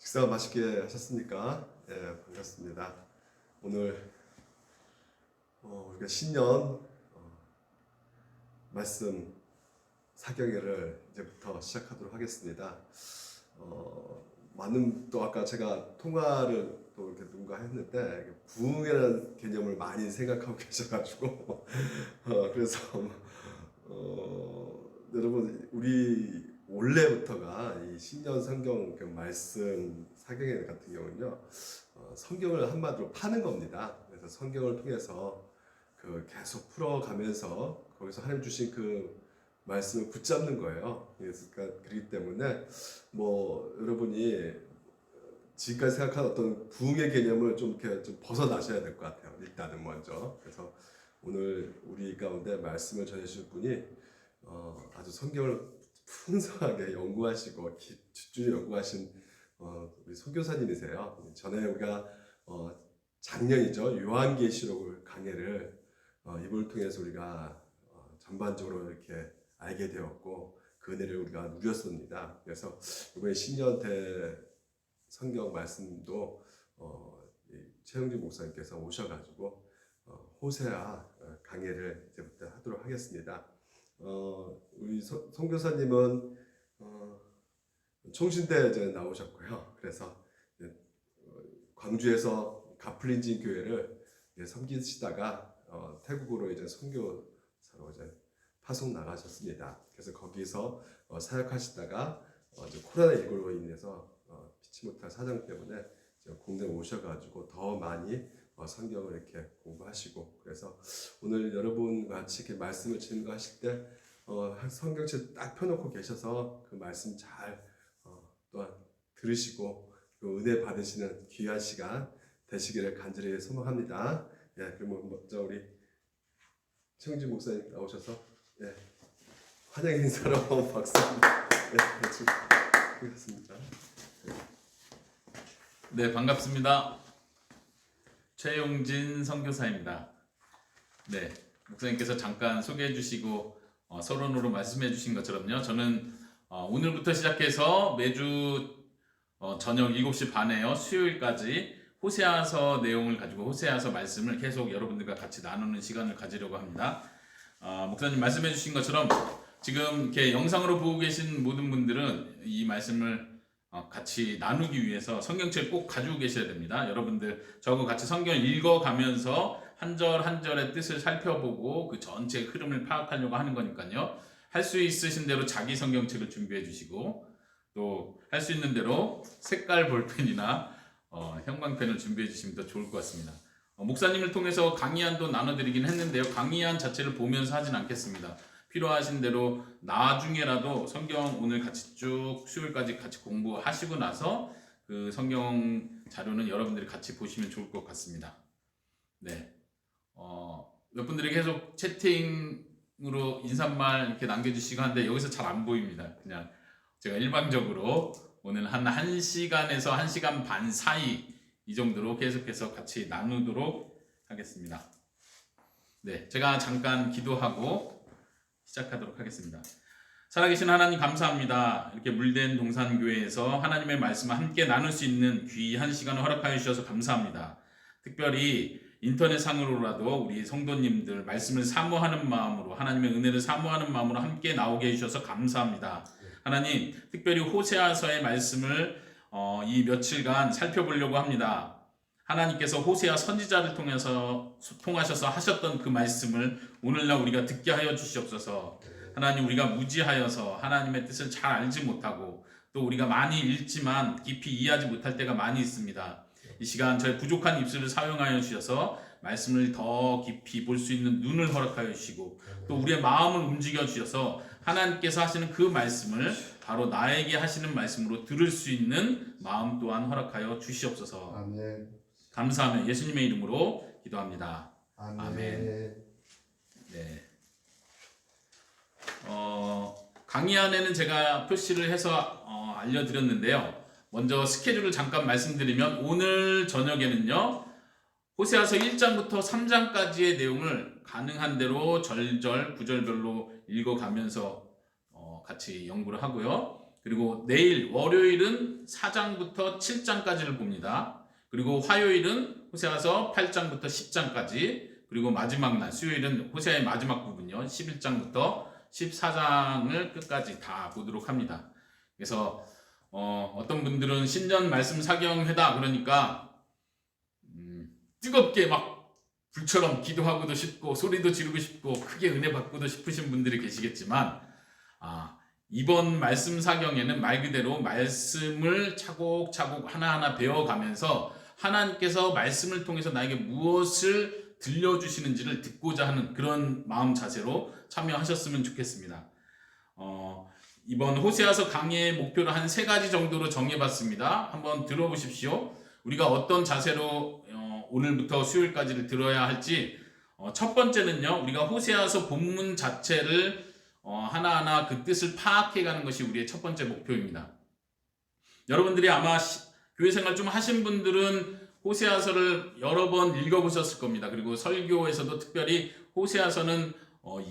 식사 맛있게 하셨습니까? 예, 반갑습니다. 오늘 우리가 신년 말씀 사경회를 이제부터 시작하도록 하겠습니다. 많은 또 아까 제가 통화를 또 이렇게 누군가 했는데 부흥이라는 개념을 많이 생각하고 계셔가지고 그래서 여러분 우리 원래부터가 이 신년 성경 그 말씀 사경회 같은 경우는요 성경을 한마디로 파는 겁니다. 그래서 성경을 통해서 그 계속 풀어가면서 거기서 하나님 주신 그 말씀을 붙잡는 거예요. 그러니까 그렇기 때문에 뭐 여러분이 지금까지 생각한 어떤 부흥의 개념을 좀 이렇게 좀 벗어나셔야 될 것 같아요. 일단은 먼저. 그래서 오늘 우리 가운데 말씀을 전해주실 분이 아주 성경을 풍성하게 연구하시고 집중해 연구하신 우리 선교사님이세요. 전에 우리가 작년이죠. 요한계시록 강해를 이걸 통해서 우리가 전반적으로 이렇게 알게 되었고 그 은혜를 우리가 누렸습니다. 그래서 이번에 신년 대 성경 말씀도 최영준 목사님께서 오셔가지고 호세아 강해를 이제부터 하도록 하겠습니다. 우리 선교사님은 총신대 이제 나오셨고요. 그래서 광주에서 가플린진 교회를 섬기시다가 태국으로 이제 선교사로 이제 파송 나가셨습니다. 그래서 거기서 사역하시다가 이제 코로나19로 인해서 피치 못할 사정 때문에 국내 오셔가지고 더 많이 성경을 이렇게 공부하시고 그래서 오늘 여러분과 같이 이렇게 말씀을 증거하실 때 성경책 딱 펴놓고 계셔서 그 말씀 잘 또한 들으시고 그 은혜 받으시는 귀한 시간 되시기를 간절히 소망합니다. 예, 그러면 먼저 우리 최영진 목사님 나오셔서 예, 환영 인사로 박수. 예, 같이 하겠습니다. 네, 반갑습니다. 최용진 선교사입니다. 네, 목사님께서 잠깐 소개해 주시고 서론으로 말씀해 주신 것처럼요. 저는 오늘부터 시작해서 매주 저녁 7시 반에요. 수요일까지 호세아서 내용을 가지고 호세아서 말씀을 계속 여러분들과 같이 나누는 시간을 가지려고 합니다. 목사님 말씀해 주신 것처럼 지금 이렇게 영상으로 보고 계신 모든 분들은 이 말씀을 같이 나누기 위해서 성경책 꼭 가지고 계셔야 됩니다. 여러분들 저하고 같이 성경을 읽어가면서 한 절 한 절의 뜻을 살펴보고 그 전체 흐름을 파악하려고 하는 거니까요. 할 수 있으신 대로 자기 성경책을 준비해 주시고 또 할 수 있는 대로 색깔 볼펜이나 형광펜을 준비해 주시면 더 좋을 것 같습니다. 목사님을 통해서 강의안도 나눠드리긴 했는데요. 강의안 자체를 보면서 하진 않겠습니다. 필요하신 대로 나중에라도 성경 오늘 같이 쭉 수요일까지 같이 공부하시고 나서 그 성경 자료는 여러분들이 같이 보시면 좋을 것 같습니다. 네, 몇 분들이 계속 채팅으로 인사말 이렇게 남겨주시고 하는데 여기서 잘 안 보입니다. 그냥 제가 일방적으로 오늘 한 1시간에서 1시간 반 사이 이 정도로 계속해서 같이 나누도록 하겠습니다. 네, 제가 잠깐 기도하고 시작하도록 하겠습니다. 살아계신 하나님 감사합니다. 이렇게 물된 동산교회에서 하나님의 말씀을 함께 나눌 수 있는 귀한 시간을 허락하여 주셔서 감사합니다. 특별히 인터넷상으로라도 우리 성도님들 말씀을 사모하는 마음으로 하나님의 은혜를 사모하는 마음으로 함께 나오게 해주셔서 감사합니다. 하나님 특별히 호세아서의 말씀을 이 며칠간 살펴보려고 합니다. 하나님께서 호세아 선지자를 통하셔서 하셨던 그 말씀을 오늘날 우리가 듣게 하여 주시옵소서. 하나님 우리가 무지하여서 하나님의 뜻을 잘 알지 못하고 또 우리가 많이 읽지만 깊이 이해하지 못할 때가 많이 있습니다. 이 시간 저의 부족한 입술을 사용하여 주셔서 말씀을 더 깊이 볼 수 있는 눈을 허락하여 주시고 또 우리의 마음을 움직여 주셔서 하나님께서 하시는 그 말씀을 바로 나에게 하시는 말씀으로 들을 수 있는 마음 또한 허락하여 주시옵소서. 아멘. 감사하며 예수님의 이름으로 기도합니다. 아멘. 아멘. 네. 강의안에는 제가 표시를 해서 알려드렸는데요. 먼저 스케줄을 잠깐 말씀드리면 오늘 저녁에는요. 호세아서 1장부터 3장까지의 내용을 가능한 대로 절절 구절별로 읽어가면서 같이 연구를 하고요. 그리고 내일 월요일은 4장부터 7장까지를 봅니다. 그리고 화요일은 호세아서 8장부터 10장까지, 그리고 마지막 날 수요일은 호세아의 마지막 부분요, 11장부터 14장을 끝까지 다 보도록 합니다. 그래서 어떤 분들은 신년 말씀 사경회다 그러니까 뜨겁게 막 불처럼 기도하고도 싶고 소리도 지르고 싶고 크게 은혜 받고도 싶으신 분들이 계시겠지만, 이번 말씀 사경에는 말 그대로 말씀을 차곡차곡 하나하나 배워가면서 하나님께서 말씀을 통해서 나에게 무엇을 들려주시는지를 듣고자 하는 그런 마음 자세로 참여하셨으면 좋겠습니다. 이번 호세아서 강의의 목표를 한 3가지 정도로 정해봤습니다. 한번 들어보십시오. 우리가 어떤 자세로 오늘부터 수요일까지를 들어야 할지, 첫 번째는요, 우리가 호세아서 본문 자체를 하나하나 그 뜻을 파악해가는 것이 우리의 첫 번째 목표입니다. 여러분들이 아마 교회 생활 좀 하신 분들은 호세아서를 여러 번 읽어보셨을 겁니다. 그리고 설교에서도 특별히 호세아서는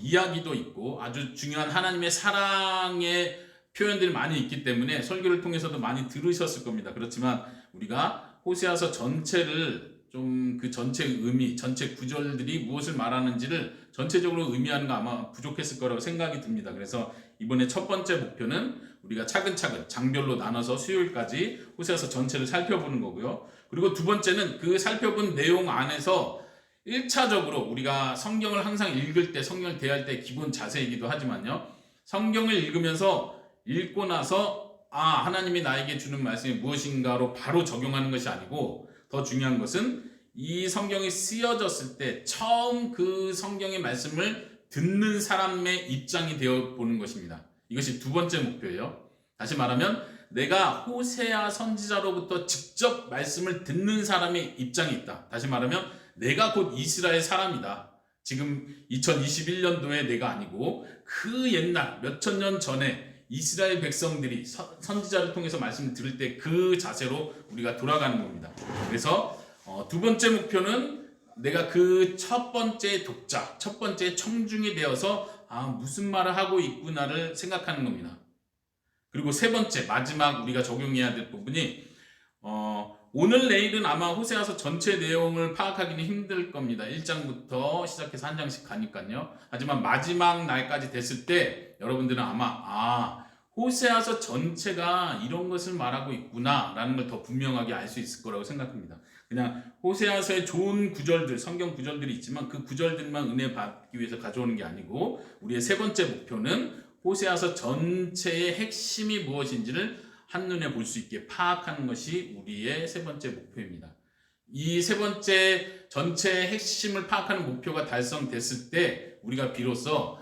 이야기도 있고 아주 중요한 하나님의 사랑의 표현들이 많이 있기 때문에 설교를 통해서도 많이 들으셨을 겁니다. 그렇지만 우리가 호세아서 전체를 좀 그 전체 의미, 전체 구절들이 무엇을 말하는지를 전체적으로 의미하는 거 아마 부족했을 거라고 생각이 듭니다. 그래서 이번에 첫 번째 목표는 우리가 차근차근 장별로 나눠서 수요일까지 호세아서 전체를 살펴보는 거고요. 그리고 두 번째는 그 살펴본 내용 안에서 1차적으로 우리가 성경을 항상 읽을 때, 성경을 대할 때 기본 자세이기도 하지만요, 성경을 읽으면서 읽고 나서 하나님이 나에게 주는 말씀이 무엇인가로 바로 적용하는 것이 아니고, 더 중요한 것은 이 성경이 쓰여졌을 때 처음 그 성경의 말씀을 듣는 사람의 입장이 되어 보는 것입니다. 이것이 두 번째 목표예요. 다시 말하면 내가 호세아 선지자로부터 직접 말씀을 듣는 사람의 입장이 있다. 다시 말하면 내가 곧 이스라엘 사람이다. 지금 2021년도에 내가 아니고 그 옛날 몇천 년 전에 이스라엘 백성들이 선지자를 통해서 말씀을 들을 때 그 자세로 우리가 돌아가는 겁니다. 그래서 두 번째 목표는 내가 그 첫 번째 독자, 첫 번째 청중이 되어서 무슨 말을 하고 있구나를 생각하는 겁니다. 그리고 세 번째, 마지막 우리가 적용해야 될 부분이 오늘 내일은 아마 호세아서 전체 내용을 파악하기는 힘들 겁니다. 1장부터 시작해서 한 장씩 가니까요. 하지만 마지막 날까지 됐을 때 여러분들은 아마 호세아서 전체가 이런 것을 말하고 있구나 라는 걸 더 분명하게 알 수 있을 거라고 생각합니다. 그냥 호세아서의 좋은 구절들, 성경 구절들이 있지만 그 구절들만 은혜 받기 위해서 가져오는 게 아니고, 우리의 세 번째 목표는 호세아서 전체의 핵심이 무엇인지를 한눈에 볼 수 있게 파악하는 것이 우리의 세 번째 목표입니다. 이 세 번째 전체의 핵심을 파악하는 목표가 달성됐을 때 우리가 비로소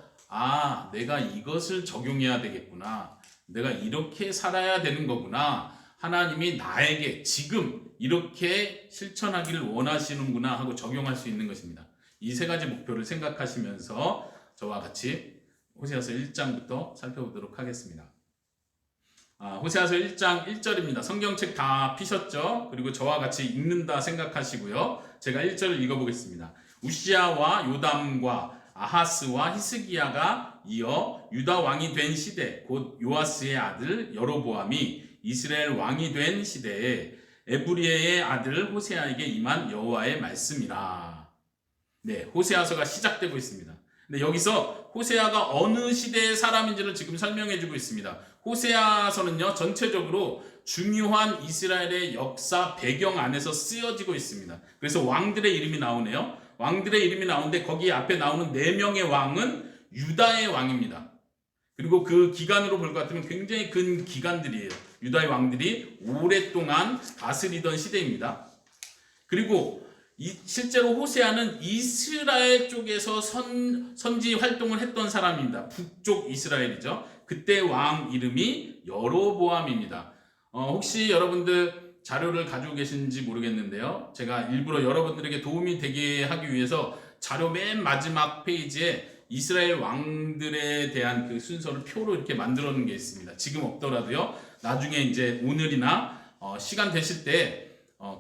내가 이것을 적용해야 되겠구나, 내가 이렇게 살아야 되는 거구나, 하나님이 나에게 지금 이렇게 실천하기를 원하시는구나 하고 적용할 수 있는 것입니다. 이 세 가지 목표를 생각하시면서 저와 같이 호세아서 1장부터 살펴보도록 하겠습니다. 호세아서 1장 1절입니다. 성경책 다 피셨죠? 그리고 저와 같이 읽는다 생각하시고요. 제가 1절을 읽어보겠습니다. 우시아와 요담과 아하스와 히스기야가 이어 유다 왕이 된 시대, 곧 요아스의 아들 여로보암이 이스라엘 왕이 된 시대에 에브리의 아들 호세아에게 임한 여호와의 말씀이라. 네, 호세아서가 시작되고 있습니다. 근데 여기서 호세아가 어느 시대의 사람인지를 지금 설명해주고 있습니다. 호세아서는요, 전체적으로 중요한 이스라엘의 역사 배경 안에서 쓰여지고 있습니다. 그래서 왕들의 이름이 나오네요. 왕들의 이름이 나오는데 거기 앞에 나오는 4명의 왕은 유다의 왕입니다. 그리고 그 기간으로 볼 것 같으면 굉장히 긴 기간들이에요. 유다의 왕들이 오랫동안 다스리던 시대입니다. 그리고 실제로 호세아는 이스라엘 쪽에서 선지 활동을 했던 사람입니다. 북쪽 이스라엘이죠. 그때 왕 이름이 여로보암입니다. 혹시 여러분들 자료를 가지고 계신지 모르겠는데요. 제가 일부러 여러분들에게 도움이 되게 하기 위해서 자료 맨 마지막 페이지에 이스라엘 왕들에 대한 그 순서를 표로 이렇게 만들어 놓은 게 있습니다. 지금 없더라도요, 나중에 이제 오늘이나 시간 되실 때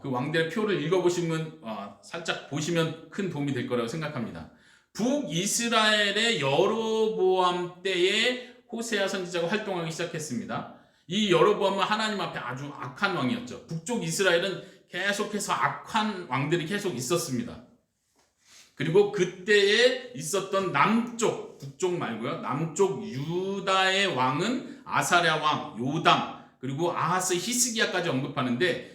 그 왕들의 표를 읽어보시면 살짝 보시면 큰 도움이 될 거라고 생각합니다. 북이스라엘의 여로보암 때에 호세아 선지자가 활동하기 시작했습니다. 이 여로보암은 하나님 앞에 아주 악한 왕이었죠. 북쪽 이스라엘은 계속해서 악한 왕들이 계속 있었습니다. 그리고 그때에 있었던 남쪽, 북쪽 말고요, 남쪽 유다의 왕은 아사랴 왕, 요담, 그리고 아하스 히스기야까지 언급하는데,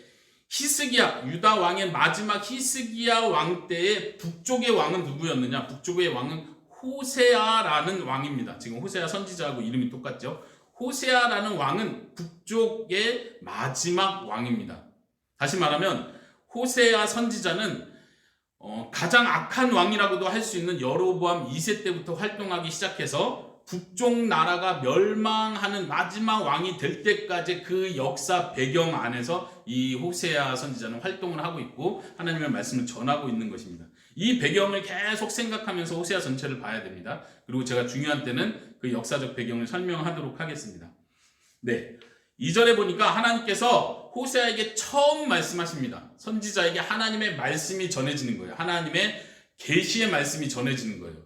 히스기야, 유다 왕의 마지막 히스기야 왕 때의 북쪽의 왕은 누구였느냐? 북쪽의 왕은 호세아라는 왕입니다. 지금 호세아 선지자하고 이름이 똑같죠? 호세아라는 왕은 북쪽의 마지막 왕입니다. 다시 말하면 호세아 선지자는 가장 악한 왕이라고도 할 수 있는 여로보암 2세 때부터 활동하기 시작해서 북쪽 나라가 멸망하는 마지막 왕이 될 때까지 그 역사 배경 안에서 이 호세아 선지자는 활동을 하고 있고 하나님의 말씀을 전하고 있는 것입니다. 이 배경을 계속 생각하면서 호세아 전체를 봐야 됩니다. 그리고 제가 중요한 때는 그 역사적 배경을 설명하도록 하겠습니다. 네, 2절에 보니까 하나님께서 호세아에게 처음 말씀하십니다. 선지자에게 하나님의 말씀이 전해지는 거예요. 하나님의 계시의 말씀이 전해지는 거예요.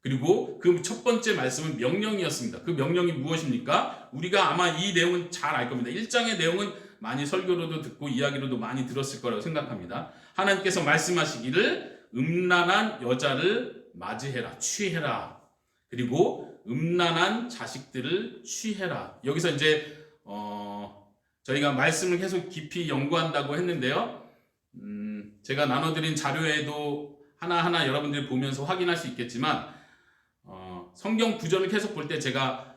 그리고 그 첫 번째 말씀은 명령이었습니다. 그 명령이 무엇입니까? 우리가 아마 이 내용은 잘 알 겁니다. 1장의 내용은 많이 설교로도 듣고 이야기로도 많이 들었을 거라고 생각합니다. 하나님께서 말씀하시기를 음란한 여자를 맞이해라, 취해라. 그리고 음란한 자식들을 취해라. 여기서 이제 저희가 말씀을 계속 깊이 연구한다고 했는데요. 제가 나눠드린 자료에도 하나하나 여러분들이 보면서 확인할 수 있겠지만 성경 구절을 계속 볼 때 제가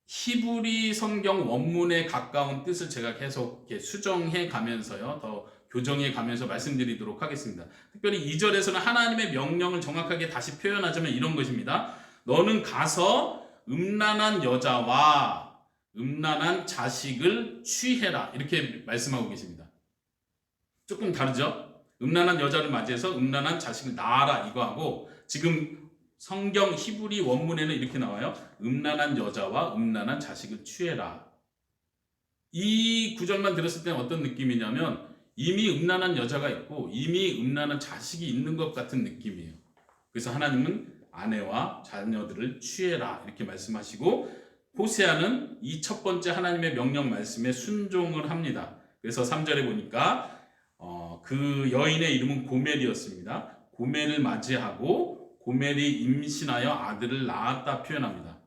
히브리 성경 원문에 가까운 뜻을 제가 계속 이렇게 수정해 가면서요, 더 교정해 가면서 말씀드리도록 하겠습니다. 특별히 2절에서는 하나님의 명령을 정확하게 다시 표현하자면 이런 것입니다. 너는 가서 음란한 여자와 음란한 자식을 취해라, 이렇게 말씀하고 계십니다. 조금 다르죠? 음란한 여자를 맞이해서 음란한 자식을 낳아라 이거하고, 지금 성경 히브리 원문에는 이렇게 나와요. 음란한 여자와 음란한 자식을 취해라. 이 구절만 들었을 때는 어떤 느낌이냐면 이미 음란한 여자가 있고 이미 음란한 자식이 있는 것 같은 느낌이에요. 그래서 하나님은 아내와 자녀들을 취해라 이렇게 말씀하시고, 호세아는 이 첫 번째 하나님의 명령 말씀에 순종을 합니다. 그래서 3절에 보니까 그 여인의 이름은 고멜이었습니다. 고멜을 맞이하고 고멜이 임신하여 아들을 낳았다 표현합니다.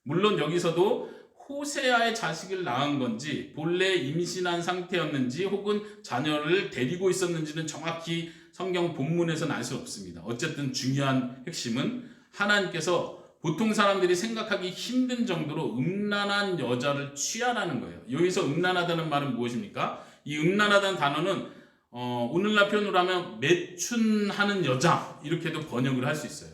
물론 여기서도 호세아의 자식을 낳은 건지 본래 임신한 상태였는지 혹은 자녀를 데리고 있었는지는 정확히 성경 본문에서는 알 수 없습니다. 어쨌든 중요한 핵심은 하나님께서 보통 사람들이 생각하기 힘든 정도로 음란한 여자를 취하라는 거예요. 여기서 음란하다는 말은 무엇입니까? 이 음란하다는 단어는 오늘날 표현으로 하면 매춘하는 여자, 이렇게도 번역을 할 수 있어요.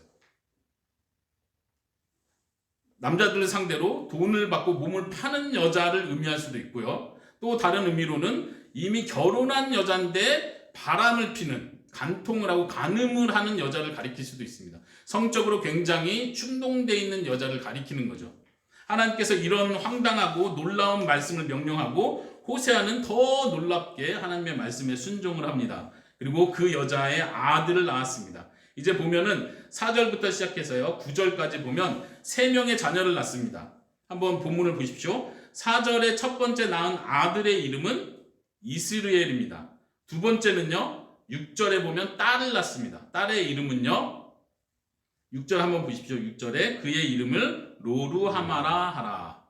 남자들을 상대로 돈을 받고 몸을 파는 여자를 의미할 수도 있고요. 또 다른 의미로는 이미 결혼한 여자인데 바람을 피는, 간통을 하고 간음을 하는 여자를 가리킬 수도 있습니다. 성적으로 굉장히 충동되어 있는 여자를 가리키는 거죠. 하나님께서 이런 황당하고 놀라운 말씀을 명령하고 호세아는 더 놀랍게 하나님의 말씀에 순종을 합니다. 그리고 그 여자의 아들을 낳았습니다. 이제 보면은 4절부터 시작해서요 9절까지 보면 3명의 자녀를 낳습니다. 한번 본문을 보십시오. 4절에 첫 번째 낳은 아들의 이름은 이스르엘입니다. 두 번째는요 6절에 보면 딸을 낳습니다. 딸의 이름은요 6절 한번 보십시오. 6절에 그의 이름을 로루하마라 하라.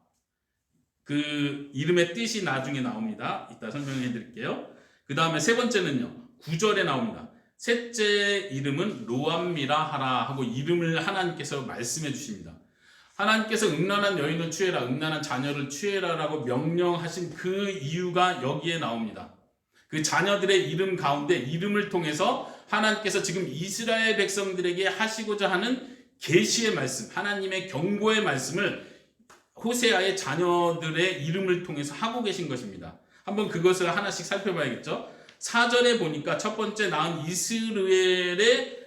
그 이름의 뜻이 나중에 나옵니다. 이따 설명해 드릴게요. 그 다음에 세 번째는요 9절에 나옵니다. 셋째 이름은 로암미라 하라 하고 이름을 하나님께서 말씀해 주십니다. 하나님께서 음란한 여인을 취해라, 음란한 자녀를 취해라 라고 명령하신 그 이유가 여기에 나옵니다. 그 자녀들의 이름 가운데 이름을 통해서 하나님께서 지금 이스라엘 백성들에게 하시고자 하는 계시의 말씀, 하나님의 경고의 말씀을 호세아의 자녀들의 이름을 통해서 하고 계신 것입니다. 한번 그것을 하나씩 살펴봐야겠죠. 4절에 보니까 첫 번째 낳은 이스르엘의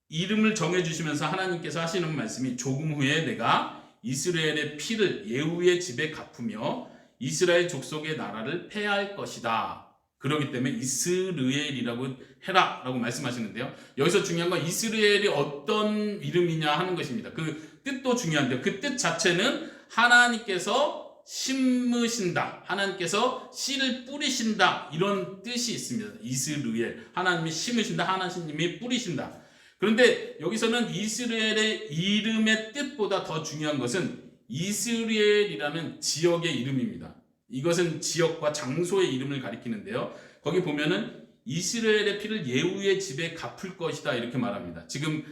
이름을 정해주시면서 하나님께서 하시는 말씀이 조금 후에 내가 이스라엘의 피를 예후의 집에 갚으며 이스라엘 족속의 나라를 폐할 것이다. 그렇기 때문에 이스르엘이라고 해라 라고 말씀하시는데요. 여기서 중요한 건 이스라엘이 어떤 이름이냐 하는 것입니다. 그 뜻도 중요한데요. 그 뜻 자체는 하나님께서 심으신다. 하나님께서 씨를 뿌리신다. 이런 뜻이 있습니다. 이스라엘. 하나님이 심으신다. 하나님이 뿌리신다. 그런데 여기서는 이스라엘의 이름의 뜻보다 더 중요한 것은 이스라엘이라는 지역의 이름입니다. 이것은 지역과 장소의 이름을 가리키는데요. 거기 보면은 이스라엘의 피를 예후의 집에 갚을 것이다. 이렇게 말합니다. 지금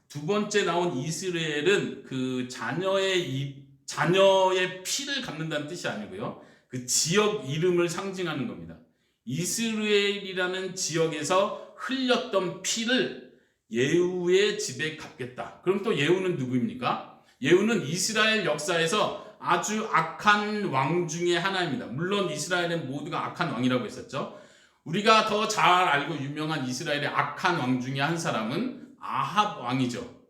두 번째 나온 이스라엘은 그 자녀의 피를 갚는다는 뜻이 아니고요. 그 지역 이름을 상징하는 겁니다. 이스라엘이라는 지역에서 흘렸던 피를 예후의 집에 갚겠다. 그럼 또 예후는 누구입니까? 예후는 이스라엘 역사에서 아주 악한 왕 중에 하나입니다. 물론 이스라엘은 모두가 악한 왕이라고 했었죠. 우리가 더 잘 알고 유명한 이스라엘의 악한 왕 중에 한 사람은 아합 왕이죠.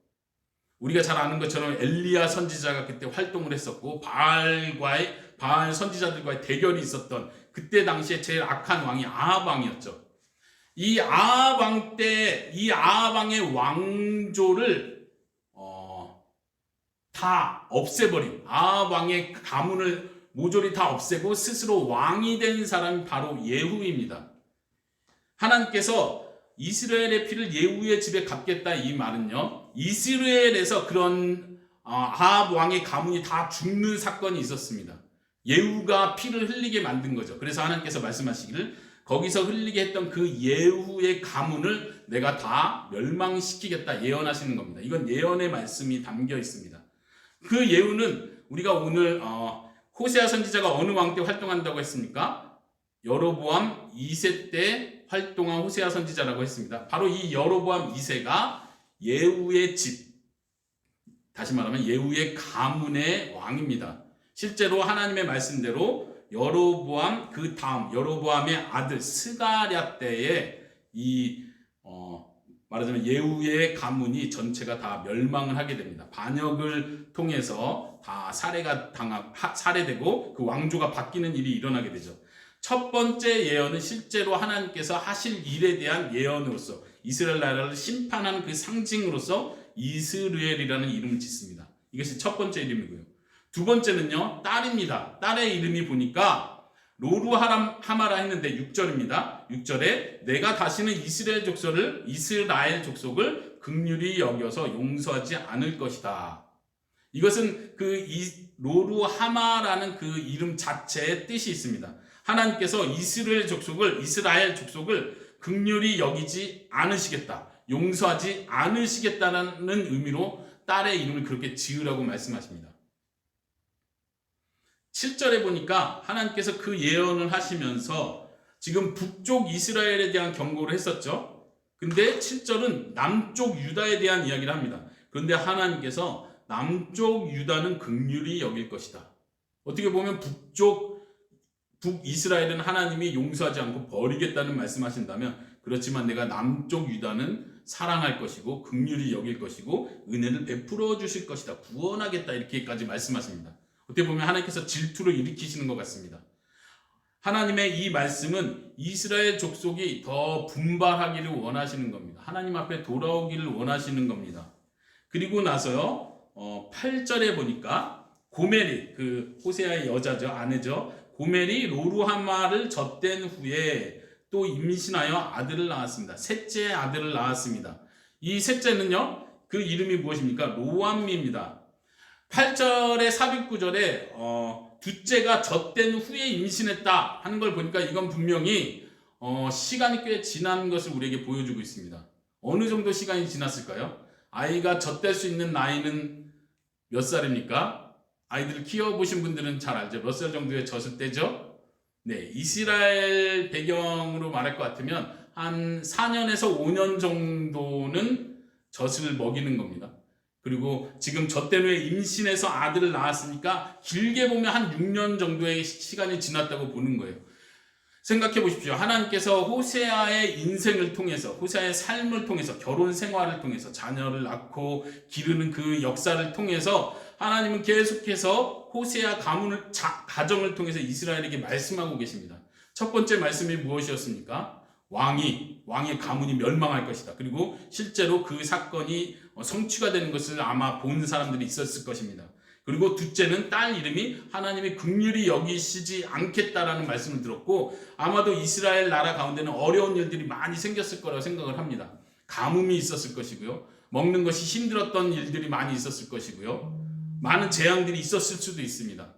우리가 잘 아는 것처럼 엘리야 선지자가 그때 활동을 했었고 바알 선지자들과의 대결이 있었던 그때 당시에 제일 악한 왕이 아합 왕이었죠. 이 아합 왕 때 이 아합 왕의 왕조를 다 없애버린 아합 왕의 가문을 모조리 다 없애고 스스로 왕이 된 사람이 바로 예후입니다. 하나님께서 이스라엘의 피를 예후의 집에 갚겠다 이 말은요. 이스라엘에서 그런 아합 왕의 가문이 다 죽는 사건이 있었습니다. 예후가 피를 흘리게 만든 거죠. 그래서 하나님께서 말씀하시기를 거기서 흘리게 했던 그 예후의 가문을 내가 다 멸망시키겠다 예언하시는 겁니다. 이건 예언의 말씀이 담겨 있습니다. 그 예후는 우리가 오늘 호세아 선지자가 어느 왕 때 활동한다고 했습니까? 여로보암 2세 때 활동한 호세아 선지자라고 했습니다. 바로 이 여로보암 2세가 예후의 집, 다시 말하면 예후의 가문의 왕입니다. 실제로 하나님의 말씀대로 여로보암 그 다음 여로보암의 아들 스가랴 때에 말하자면 예후의 가문이 전체가 다 멸망을 하게 됩니다. 반역을 통해서 다 살해되고 그 왕조가 바뀌는 일이 일어나게 되죠. 첫 번째 예언은 실제로 하나님께서 하실 일에 대한 예언으로서 이스라엘 나라를 심판하는 그 상징으로서 이스라엘이라는 이름을 짓습니다. 이것이 첫 번째 이름이고요. 두 번째는요, 딸입니다. 딸의 이름이 보니까 로루하마라 했는데 6절입니다. 6절에 내가 다시는 이스라엘 족속을 긍휼히 여겨서 용서하지 않을 것이다. 이것은 로루하마라는 그 이름 자체의 뜻이 있습니다. 하나님께서 이스라엘 족속을 긍휼히 여기지 않으시겠다. 용서하지 않으시겠다는 의미로 딸의 이름을 그렇게 지으라고 말씀하십니다. 7절에 보니까 하나님께서 그 예언을 하시면서 지금 북쪽 이스라엘에 대한 경고를 했었죠. 근데 7절은 남쪽 유다에 대한 이야기를 합니다. 그런데 하나님께서 남쪽 유다는 긍휼히 여길 것이다. 어떻게 보면 북이스라엘은 하나님이 용서하지 않고 버리겠다는 말씀하신다면, 그렇지만 내가 남쪽 유다는 사랑할 것이고 긍휼히 여길 것이고 은혜를 베풀어 주실 것이다. 구원하겠다. 이렇게까지 말씀하십니다. 어떻게 보면 하나님께서 질투를 일으키시는 것 같습니다. 하나님의 이 말씀은 이스라엘 족속이 더 분발하기를 원하시는 겁니다. 하나님 앞에 돌아오기를 원하시는 겁니다. 그리고 나서요, 8절에 보니까 고멜이, 그 호세아의 여자죠, 아내죠. 고멜이 로루하마를 젖댄 후에 또 임신하여 아들을 낳았습니다. 셋째 아들을 낳았습니다. 이 셋째는요, 그 이름이 무엇입니까? 로암미입니다. 8절에 삽입구절에 둘째가 젖댄 후에 임신했다 하는 걸 보니까 이건 분명히 시간이 꽤 지난 것을 우리에게 보여주고 있습니다. 어느 정도 시간이 지났을까요? 아이가 젖댈 수 있는 나이는 몇 살입니까? 아이들을 키워보신 분들은 잘 알죠. 몇 살 정도에 젖을 때죠? 네, 이스라엘 배경으로 말할 것 같으면 한 4년에서 5년 정도는 젖을 먹이는 겁니다. 그리고 지금 젖댄 후에 임신해서 아들을 낳았으니까 길게 보면 한 6년 정도의 시간이 지났다고 보는 거예요. 생각해 보십시오. 하나님께서 호세아의 인생을 통해서, 호세아의 삶을 통해서, 결혼 생활을 통해서, 자녀를 낳고 기르는 그 역사를 통해서 하나님은 계속해서 호세아 가정을 통해서 이스라엘에게 말씀하고 계십니다. 첫 번째 말씀이 무엇이었습니까? 왕의 가문이 멸망할 것이다. 그리고 실제로 그 사건이 성취가 되는 것을 아마 본 사람들이 있었을 것입니다. 그리고 둘째는 딸 이름이 하나님이 긍휼히 여기시지 않겠다라는 말씀을 들었고, 아마도 이스라엘 나라 가운데는 어려운 일들이 많이 생겼을 거라고 생각을 합니다. 가뭄이 있었을 것이고요, 먹는 것이 힘들었던 일들이 많이 있었을 것이고요, 많은 재앙들이 있었을 수도 있습니다.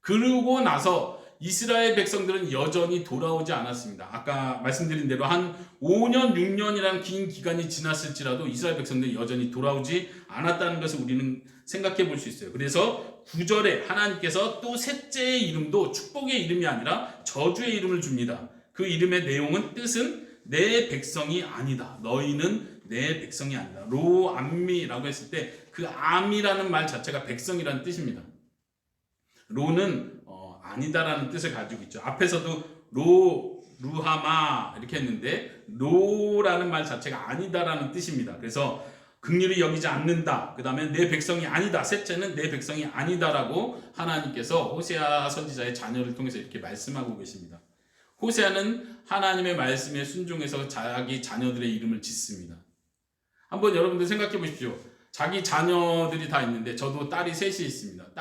그러고 나서 이스라엘 백성들은 여전히 돌아오지 않았습니다. 아까 말씀드린 대로 한 5년, 6년이라는 긴 기간이 지났을지라도 이스라엘 백성들이 여전히 돌아오지 않았다는 것을 우리는 생각해 볼 수 있어요. 그래서 9절에 하나님께서 또 셋째의 이름도 축복의 이름이 아니라 저주의 이름을 줍니다. 그 이름의 내용은, 뜻은 내 백성이 아니다. 너희는 내 백성이 아니다. 로암미라고 했을 때 그 암이라는 말 자체가 백성이라는 뜻입니다. 로는 아니다라는 뜻을 가지고 있죠. 앞에서도 루하마 이렇게 했는데 로라는 말 자체가 아니다라는 뜻입니다. 그래서 긍휼히 여기지 않는다. 그 다음에 내 백성이 아니다. 셋째는 내 백성이 아니다라고 하나님께서 호세아 선지자의 자녀를 통해서 이렇게 말씀하고 계십니다. 호세아는 하나님의 말씀에 순종해서 자기 자녀들의 이름을 짓습니다. 한번 여러분들 생각해 보십시오. 자기 자녀들이 다 있는데, 저도 딸이 셋이 있습니다.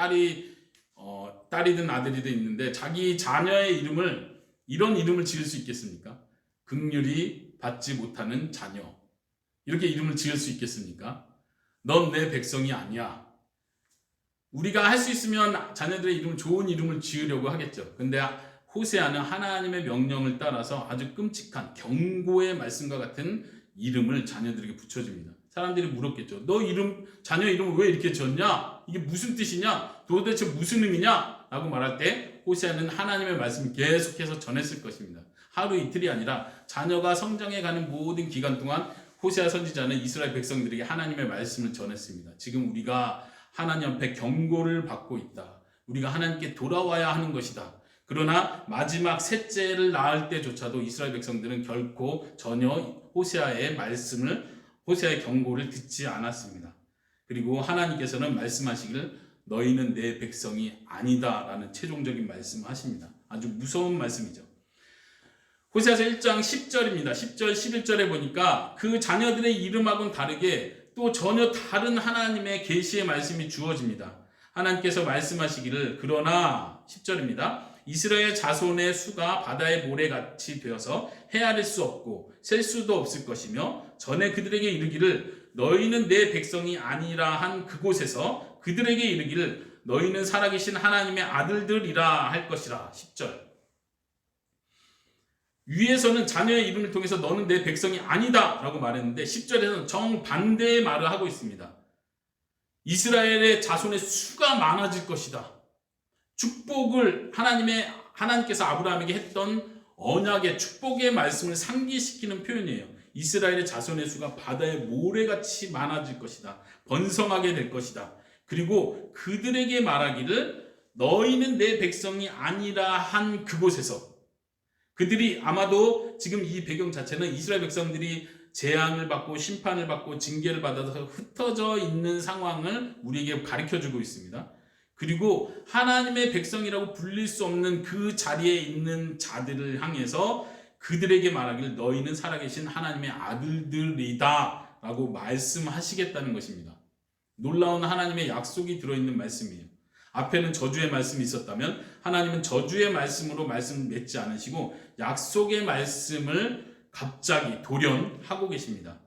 딸이든 아들이든 있는데 자기 자녀의 이름을, 이런 이름을 지을 수 있겠습니까? 긍휼히 받지 못하는 자녀, 이렇게 이름을 지을 수 있겠습니까? 넌 내 백성이 아니야. 우리가 할 수 있으면 자녀들의 이름, 좋은 이름을 지으려고 하겠죠. 근데 호세아는 하나님의 명령을 따라서 아주 끔찍한 경고의 말씀과 같은 이름을 자녀들에게 붙여줍니다. 사람들이 물었겠죠. 너 자녀 이름을 왜 이렇게 지었냐? 이게 무슨 뜻이냐? 도대체 무슨 의미냐? 라고 말할 때 호세아는 하나님의 말씀을 계속해서 전했을 것입니다. 하루 이틀이 아니라 자녀가 성장해가는 모든 기간 동안 호세아 선지자는 이스라엘 백성들에게 하나님의 말씀을 전했습니다. 지금 우리가 하나님 앞에 경고를 받고 있다. 우리가 하나님께 돌아와야 하는 것이다. 그러나 마지막 셋째를 낳을 때조차도 이스라엘 백성들은 결코 전혀 호세아의 경고를 듣지 않았습니다. 그리고 하나님께서는 말씀하시기를 너희는 내 백성이 아니다 라는 최종적인 말씀을 하십니다. 아주 무서운 말씀이죠. 호세아서 1장 10절입니다. 10절, 11절에 보니까 그 자녀들의 이름하고는 다르게 또 전혀 다른 하나님의 계시의 말씀이 주어집니다. 하나님께서 말씀하시기를, 그러나 10절입니다. 이스라엘 자손의 수가 바다의 모래같이 되어서 헤아릴 수 없고 셀 수도 없을 것이며, 전에 그들에게 이르기를 너희는 내 백성이 아니라 한 그곳에서 그들에게 이르기를 너희는 살아계신 하나님의 아들들이라 할 것이라. 10절. 위에서는 자녀의 이름을 통해서 너는 내 백성이 아니다 라고 말했는데, 10절에서는 정반대의 말을 하고 있습니다. 이스라엘의 자손의 수가 많아질 것이다. 축복을 하나님께서 아브라함에게 했던 언약의 축복의 말씀을 상기시키는 표현이에요. 이스라엘의 자손의 수가 바다의 모래같이 많아질 것이다. 번성하게 될 것이다. 그리고 그들에게 말하기를 너희는 내 백성이 아니라 한 그곳에서, 그들이 아마도 지금 이 배경 자체는 이스라엘 백성들이 재앙을 받고 심판을 받고 징계를 받아서 흩어져 있는 상황을 우리에게 가르쳐주고 있습니다. 그리고 하나님의 백성이라고 불릴 수 없는 그 자리에 있는 자들을 향해서 그들에게 말하기를 너희는 살아계신 하나님의 아들들이다 라고 말씀하시겠다는 것입니다. 놀라운 하나님의 약속이 들어있는 말씀이에요. 앞에는 저주의 말씀이 있었다면 하나님은 저주의 말씀으로 말씀을 맺지 않으시고 약속의 말씀을 갑자기 돌연하고 계십니다.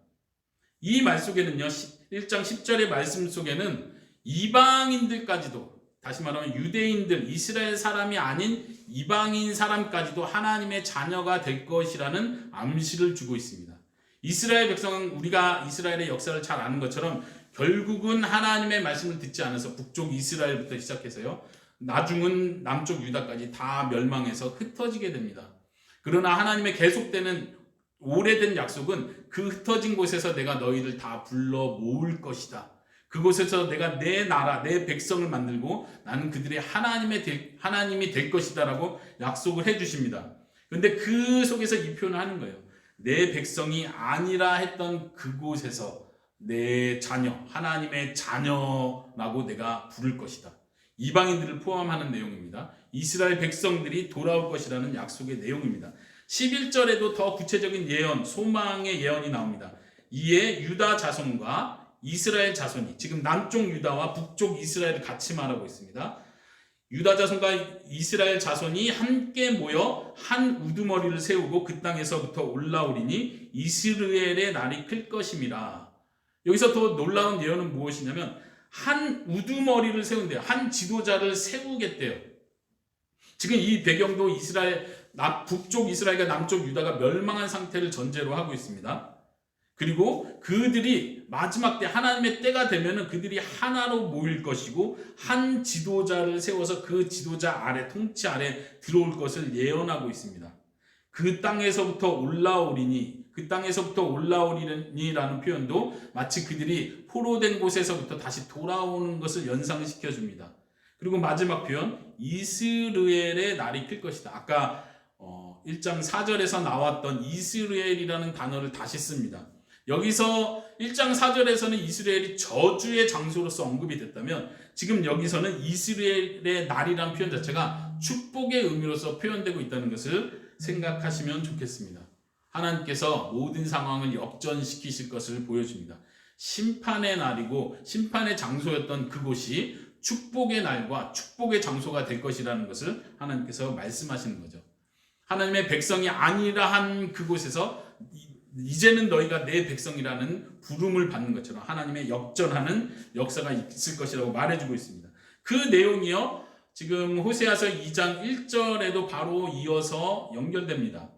이 말 속에는요, 1장 10절의 말씀 속에는 이방인들까지도, 다시 말하면 유대인들, 이스라엘 사람이 아닌 이방인 사람까지도 하나님의 자녀가 될 것이라는 암시를 주고 있습니다. 이스라엘 백성은 우리가 이스라엘의 역사를 잘 아는 것처럼 결국은 하나님의 말씀을 듣지 않아서 북쪽 이스라엘부터 시작해서요, 나중은 남쪽 유다까지 다 멸망해서 흩어지게 됩니다. 그러나 하나님의 계속되는 오래된 약속은 그 흩어진 곳에서 내가 너희를 다 불러 모을 것이다. 그곳에서 내가 내 나라, 내 백성을 만들고 나는 그들의 하나님이 될 것이다 라고 약속을 해주십니다. 그런데 그 속에서 이 표현을 하는 거예요. 내 백성이 아니라 했던 그곳에서 내 자녀, 하나님의 자녀라고 내가 부를 것이다. 이방인들을 포함하는 내용입니다. 이스라엘 백성들이 돌아올 것이라는 약속의 내용입니다. 11절에도 더 구체적인 예언, 소망의 예언이 나옵니다. 이에 유다 자손과 이스라엘 자손이, 지금 남쪽 유다와 북쪽 이스라엘을 같이 말하고 있습니다. 유다 자손과 이스라엘 자손이 함께 모여 한 우두머리를 세우고 그 땅에서부터 올라오리니 이스라엘의 날이 클 것임이라. 여기서 더 놀라운 예언은 무엇이냐면 한 우두머리를 세운대요. 한 지도자를 세우겠대요. 지금 이 배경도 북쪽 이스라엘과 남쪽 유다가 멸망한 상태를 전제로 하고 있습니다. 그리고 그들이 마지막 때 하나님의 때가 되면은 그들이 하나로 모일 것이고 한 지도자를 세워서 그 지도자 아래, 통치 아래 들어올 것을 예언하고 있습니다. 그 땅에서부터 올라오리니, 그 땅에서부터 올라오리니라는 표현도 마치 그들이 포로된 곳에서부터 다시 돌아오는 것을 연상시켜 줍니다. 그리고 마지막 표현, 이스라엘의 날이 클 것이다. 아까 1장 4절에서 나왔던 이스라엘이라는 단어를 다시 씁니다. 여기서 1장 4절에서는 이스라엘이 저주의 장소로서 언급이 됐다면 지금 여기서는 이스라엘의 날이라는 표현 자체가 축복의 의미로서 표현되고 있다는 것을 생각하시면 좋겠습니다. 하나님께서 모든 상황을 역전시키실 것을 보여줍니다. 심판의 날이고 심판의 장소였던 그곳이 축복의 날과 축복의 장소가 될 것이라는 것을 하나님께서 말씀하시는 거죠. 하나님의 백성이 아니라 한 그곳에서 이제는 너희가 내 백성이라는 부름을 받는 것처럼 하나님의 역전하는 역사가 있을 것이라고 말해주고 있습니다. 그 내용이요, 지금 호세아서 2장 1절에도 바로 이어서 연결됩니다.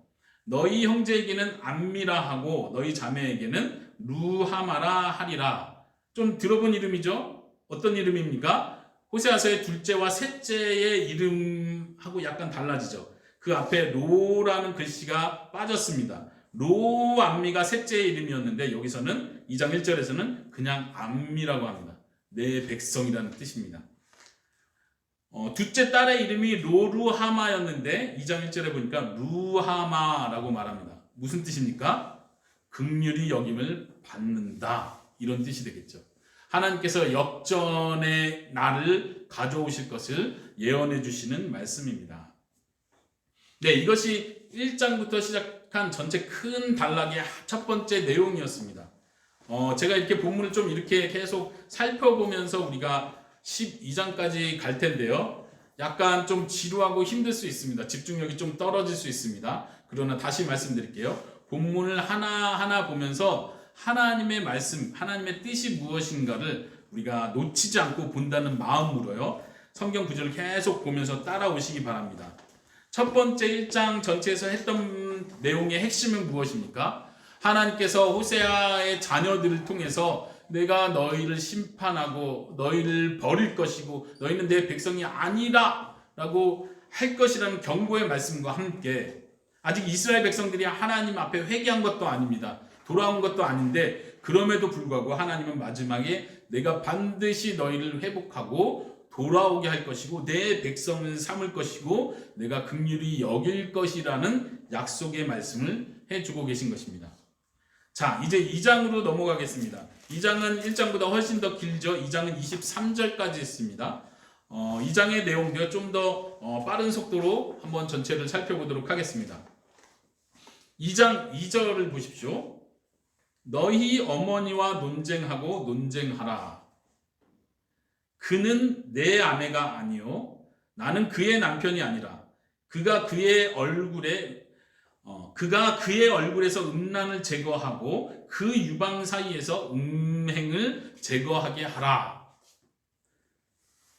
너희 형제에게는 암미라 하고 너희 자매에게는 루하마라 하리라. 좀 들어본 이름이죠? 어떤 이름입니까? 호세아서의 둘째와 셋째의 이름하고 약간 달라지죠. 그 앞에 로라는 글씨가 빠졌습니다. 로 암미가 셋째의 이름이었는데 여기서는 2장 1절에서는 그냥 암미라고 합니다. 내 백성이라는 뜻입니다. 둘째 딸의 이름이 로루하마였는데 2장 1절에 보니까 루하마라고 말합니다. 무슨 뜻입니까? 긍휼히 여김을 받는다, 이런 뜻이 되겠죠. 하나님께서 역전의 날을 가져오실 것을 예언해 주시는 말씀입니다. 네, 이것이 1장부터 시작한 전체 큰 단락의 첫 번째 내용이었습니다. 제가 이렇게 본문을 좀 이렇게 계속 살펴보면서 우리가 12장까지 갈 텐데요. 약간 좀 지루하고 힘들 수 있습니다. 집중력이 좀 떨어질 수 있습니다. 그러나 다시 말씀드릴게요. 본문을 하나하나 보면서 하나님의 말씀, 하나님의 뜻이 무엇인가를 우리가 놓치지 않고 본다는 마음으로요, 성경 구절을 계속 보면서 따라오시기 바랍니다. 첫 번째 1장 전체에서 했던 내용의 핵심은 무엇입니까? 하나님께서 호세아의 자녀들을 통해서 내가 너희를 심판하고 너희를 버릴 것이고 너희는 내 백성이 아니라 라고 할 것이라는 경고의 말씀과 함께, 아직 이스라엘 백성들이 하나님 앞에 회개한 것도 아닙니다. 돌아온 것도 아닌데 그럼에도 불구하고 하나님은 마지막에 내가 반드시 너희를 회복하고 돌아오게 할 것이고 내 백성을 삼을 것이고 내가 긍휼히 여길 것이라는 약속의 말씀을 해주고 계신 것입니다. 자, 이제 2장으로 넘어가겠습니다. 2장은 1장보다 훨씬 더 길죠. 2장은 23절까지 있습니다. 2장의 내용들 좀 더 빠른 속도로 한번 전체를 살펴보도록 하겠습니다. 2장 2절을 보십시오. 너희 어머니와 논쟁하고 논쟁하라. 그는 내 아내가 아니요 나는 그의 남편이 아니라 그가 그의 얼굴에서 음란을 제거하고 그 유방 사이에서 음행을 제거하게 하라.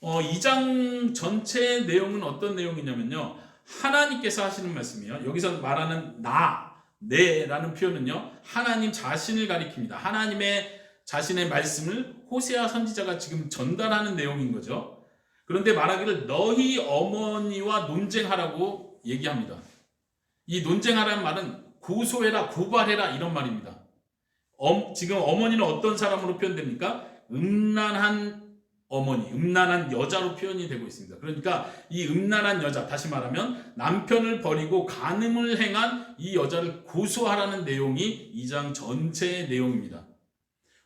2장 전체 내용은 어떤 내용이냐면요, 하나님께서 하시는 말씀이에요. 여기서 말하는 내라는 표현은요, 하나님 자신을 가리킵니다. 하나님의 자신의 말씀을 호세아 선지자가 지금 전달하는 내용인 거죠. 그런데 말하기를 너희 어머니와 논쟁하라고 얘기합니다. 이 논쟁하라는 말은 고소해라, 고발해라 이런 말입니다. 지금 어머니는 어떤 사람으로 표현됩니까? 음란한 어머니, 음란한 여자로 표현이 되고 있습니다. 그러니까 이 음란한 여자, 다시 말하면 남편을 버리고 간음을 행한 이 여자를 고소하라는 내용이 2장 전체의 내용입니다.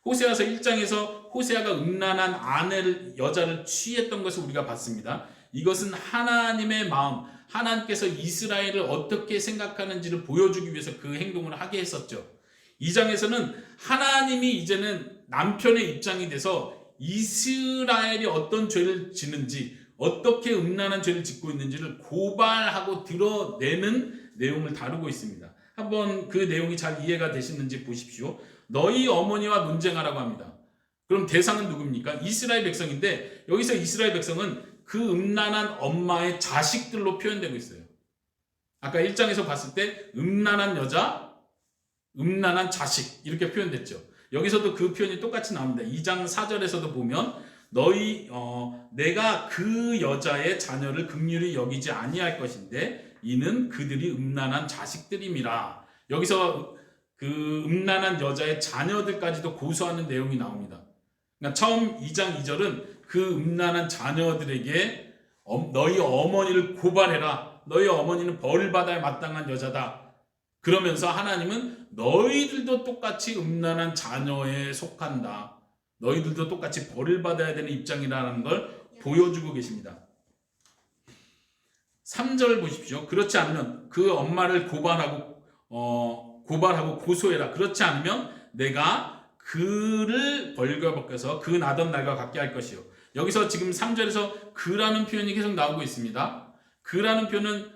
호세아서 1장에서 호세아가 음란한 여자를 취했던 것을 우리가 봤습니다. 이것은 하나님의 마음, 하나님께서 이스라엘을 어떻게 생각하는지를 보여주기 위해서 그 행동을 하게 했었죠. 2장에서는 하나님이 이제는 남편의 입장이 돼서 이스라엘이 어떤 죄를 지는지, 어떻게 음란한 죄를 짓고 있는지를 고발하고 드러내는 내용을 다루고 있습니다. 한번 그 내용이 잘 이해가 되시는지 보십시오. 너희 어머니와 논쟁하라고 합니다. 그럼 대상은 누굽니까? 이스라엘 백성인데, 여기서 이스라엘 백성은 그 음란한 엄마의 자식들로 표현되고 있어요. 아까 1장에서 봤을 때 음란한 여자, 음란한 자식 이렇게 표현됐죠. 여기서도 그 표현이 똑같이 나옵니다. 2장 4절에서도 보면 내가 그 여자의 자녀를 긍휼히 여기지 아니할 것인데 이는 그들이 음란한 자식들임이라. 여기서 그 음란한 여자의 자녀들까지도 고소하는 내용이 나옵니다. 그러니까 처음 2장 2절은 그 음란한 자녀들에게 너희 어머니를 고발해라. 너희 어머니는 벌을 받아야 마땅한 여자다. 그러면서 하나님은 너희들도 똑같이 음란한 자녀에 속한다. 너희들도 똑같이 벌을 받아야 되는 입장이라는 걸 보여주고 계십니다. 3절 보십시오. 그렇지 않으면 그 엄마를 고발하고 고소해라. 그렇지 않으면 내가 그를 벌거벗겨서 그 나던 날과 같게 할 것이요. 여기서 지금 3절에서 그라는 표현이 계속 나오고 있습니다. 그라는 표현은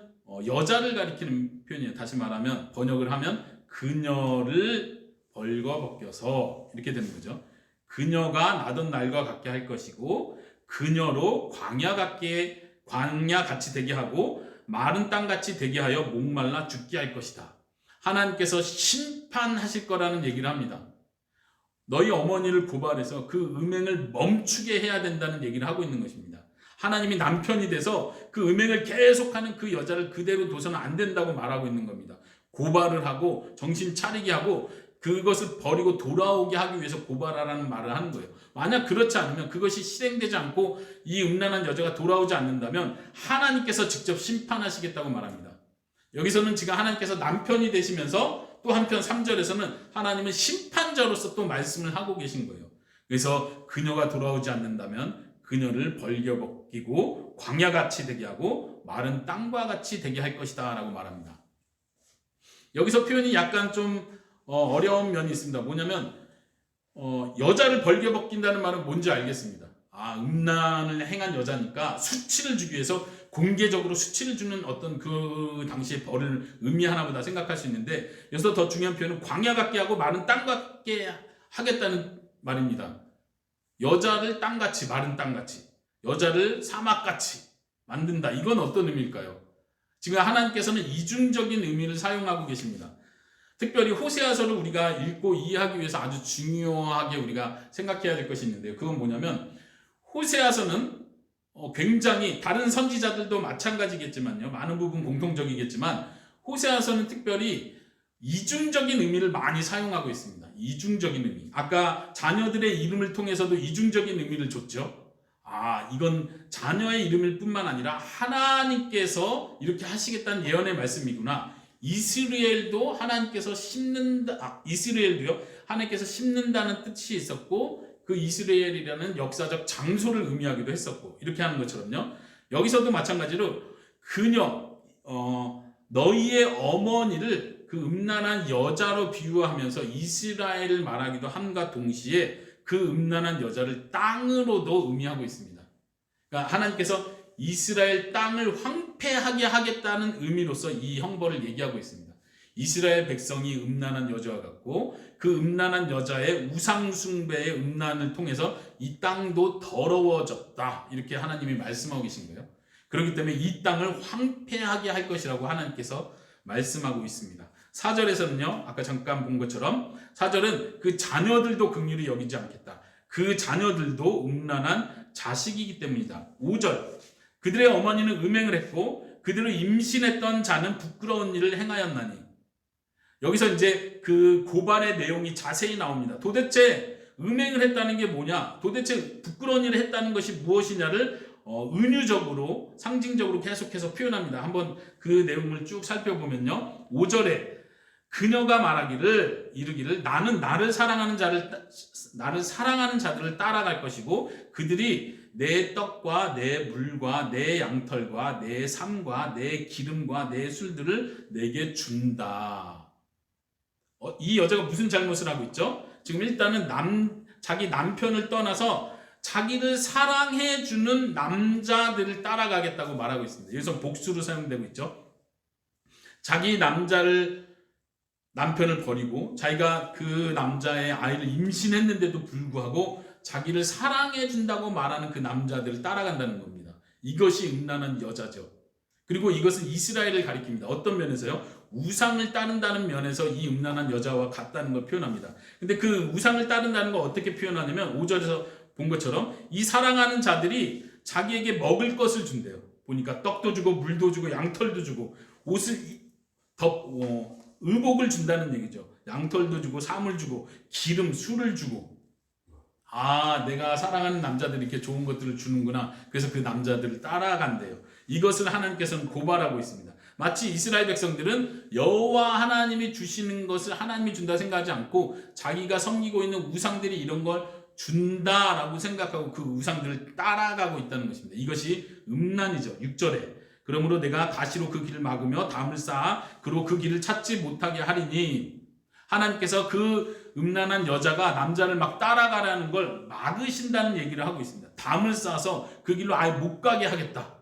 여자를 가리키는 표현이에요. 다시 말하면 번역을 하면 그녀를 벌거벗겨서 이렇게 되는 거죠. 그녀가 나던 날과 같게 할 것이고 그녀로 광야같이 되게 하고 마른 땅같이 되게 하여 목말라 죽게 할 것이다. 하나님께서 심판하실 거라는 얘기를 합니다. 너희 어머니를 고발해서 그 음행을 멈추게 해야 된다는 얘기를 하고 있는 것입니다. 하나님이 남편이 돼서 그 음행을 계속하는 그 여자를 그대로 둬서는 안 된다고 말하고 있는 겁니다. 고발을 하고 정신 차리게 하고 그것을 버리고 돌아오게 하기 위해서 고발하라는 말을 하는 거예요. 만약 그렇지 않으면, 그것이 실행되지 않고 이 음란한 여자가 돌아오지 않는다면 하나님께서 직접 심판하시겠다고 말합니다. 여기서는 지금 하나님께서 남편이 되시면서 또 한편 3절에서는 하나님은 심판자로서 또 말씀을 하고 계신 거예요. 그래서 그녀가 돌아오지 않는다면 그녀를 벌겨벗기고 광야같이 되게 하고 마른 땅과 같이 되게 할 것이다 라고 말합니다. 여기서 표현이 약간 좀 어려운 면이 있습니다. 뭐냐면 여자를 벌겨벗긴다는 말은 뭔지 알겠습니다. 음란을 행한 여자니까 수치를 주기 위해서 공개적으로 수치를 주는 어떤 그 당시의 벌을 의미하나 보다 생각할 수 있는데, 여기서 더 중요한 표현은 광야 같게 하고 마른 땅 같게 하겠다는 말입니다. 여자를 땅같이, 마른 땅같이, 여자를 사막같이 만든다. 이건 어떤 의미일까요? 지금 하나님께서는 이중적인 의미를 사용하고 계십니다. 특별히 호세아서를 우리가 읽고 이해하기 위해서 아주 중요하게 우리가 생각해야 될 것이 있는데요. 그건 뭐냐면, 호세아서는 굉장히 다른 선지자들도 마찬가지겠지만요, 많은 부분 공통적이겠지만 호세아서는 특별히 이중적인 의미를 많이 사용하고 있습니다. 이중적인 의미. 아까 자녀들의 이름을 통해서도 이중적인 의미를 줬죠. 이건 자녀의 이름일 뿐만 아니라 하나님께서 이렇게 하시겠다는 예언의 말씀이구나. 이스라엘도 하나님께서 이스라엘도요, 하나님께서 심는다는 뜻이 있었고, 그 이스라엘이라는 역사적 장소를 의미하기도 했었고, 이렇게 하는 것처럼요. 여기서도 마찬가지로 너희의 어머니를 그 음란한 여자로 비유하면서 이스라엘을 말하기도 함과 동시에 그 음란한 여자를 땅으로도 의미하고 있습니다. 그러니까 하나님께서 이스라엘 땅을 황폐하게 하겠다는 의미로서 이 형벌을 얘기하고 있습니다. 이스라엘 백성이 음란한 여자와 같고 그 음란한 여자의 우상 숭배의 음란을 통해서 이 땅도 더러워졌다. 이렇게 하나님이 말씀하고 계신 거예요. 그렇기 때문에 이 땅을 황폐하게 할 것이라고 하나님께서 말씀하고 있습니다. 4절에서는요, 아까 잠깐 본 것처럼 4절은 그 자녀들도 긍휼히 여기지 않겠다. 그 자녀들도 음란한 자식이기 때문이다. 5절, 그들의 어머니는 음행을 했고 그들을 임신했던 자는 부끄러운 일을 행하였나니. 여기서 이제 그 고발의 내용이 자세히 나옵니다. 도대체 음행을 했다는 게 뭐냐, 도대체 부끄러운 일을 했다는 것이 무엇이냐를 은유적으로 상징적으로 계속해서 표현합니다. 한번 그 내용을 쭉 살펴보면요, 5절에 그녀가 이르기를 나는 나를 사랑하는 자들을 따라갈 것이고 그들이 내 떡과 내 물과 내 양털과 내 삶과 내 기름과 내 술들을 내게 준다. 이 여자가 무슨 잘못을 하고 있죠? 지금 일단은 자기 남편을 떠나서 자기를 사랑해주는 남자들을 따라가겠다고 말하고 있습니다. 여기서 복수로 사용되고 있죠. 자기 남편을 버리고 자기가 그 남자의 아이를 임신했는데도 불구하고 자기를 사랑해준다고 말하는 그 남자들을 따라간다는 겁니다. 이것이 음란한 여자죠. 그리고 이것은 이스라엘을 가리킵니다. 어떤 면에서요? 우상을 따른다는 면에서 이 음란한 여자와 같다는 걸 표현합니다. 근데 그 우상을 따른다는 걸 어떻게 표현하냐면 5절에서 본 것처럼 이 사랑하는 자들이 자기에게 먹을 것을 준대요. 보니까 떡도 주고 물도 주고 양털도 주고 옷을 의복을 준다는 얘기죠. 양털도 주고 사물 주고 기름, 술을 주고. 아, 내가 사랑하는 남자들이 이렇게 좋은 것들을 주는구나. 그래서 그 남자들을 따라간대요. 이것을 하나님께서는 고발하고 있습니다. 마치 이스라엘 백성들은 여호와 하나님이 주시는 것을 하나님이 준다 생각하지 않고 자기가 섬기고 있는 우상들이 이런 걸 준다라고 생각하고 그 우상들을 따라가고 있다는 것입니다. 이것이 음란이죠. 6절에 그러므로 내가 가시로 그 길을 막으며 담을 쌓아 그로 그 길을 찾지 못하게 하리니 하나님께서 그 음란한 여자가 남자를 막 따라가라는 걸 막으신다는 얘기를 하고 있습니다. 담을 쌓아서 그 길로 아예 못 가게 하겠다.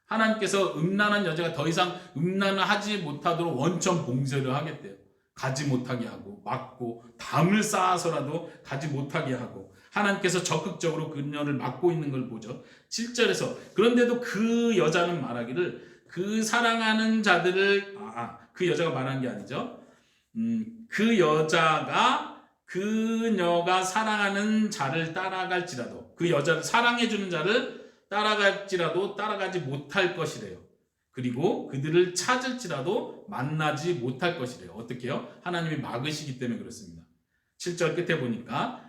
하나님께서 음란한 여자가 더 이상 음란을 하지 못하도록 원천 봉쇄를 하겠대요. 가지 못하게 하고 막고 담을 쌓아서라도 가지 못하게 하고 하나님께서 적극적으로 그녀를 막고 있는 걸 보죠. 7절에서 그런데도 그 여자는 말하기를 그 사랑하는 자들을 그 여자가 말한 게 아니죠. 그 여자가 그녀가 사랑하는 자를 따라갈지라도 그 여자를 사랑해주는 자를 따라갈지라도 따라가지 못할 것이래요. 그리고 그들을 찾을지라도 만나지 못할 것이래요. 어떻게 해요? 하나님이 막으시기 때문에 그렇습니다. 7절 끝에 보니까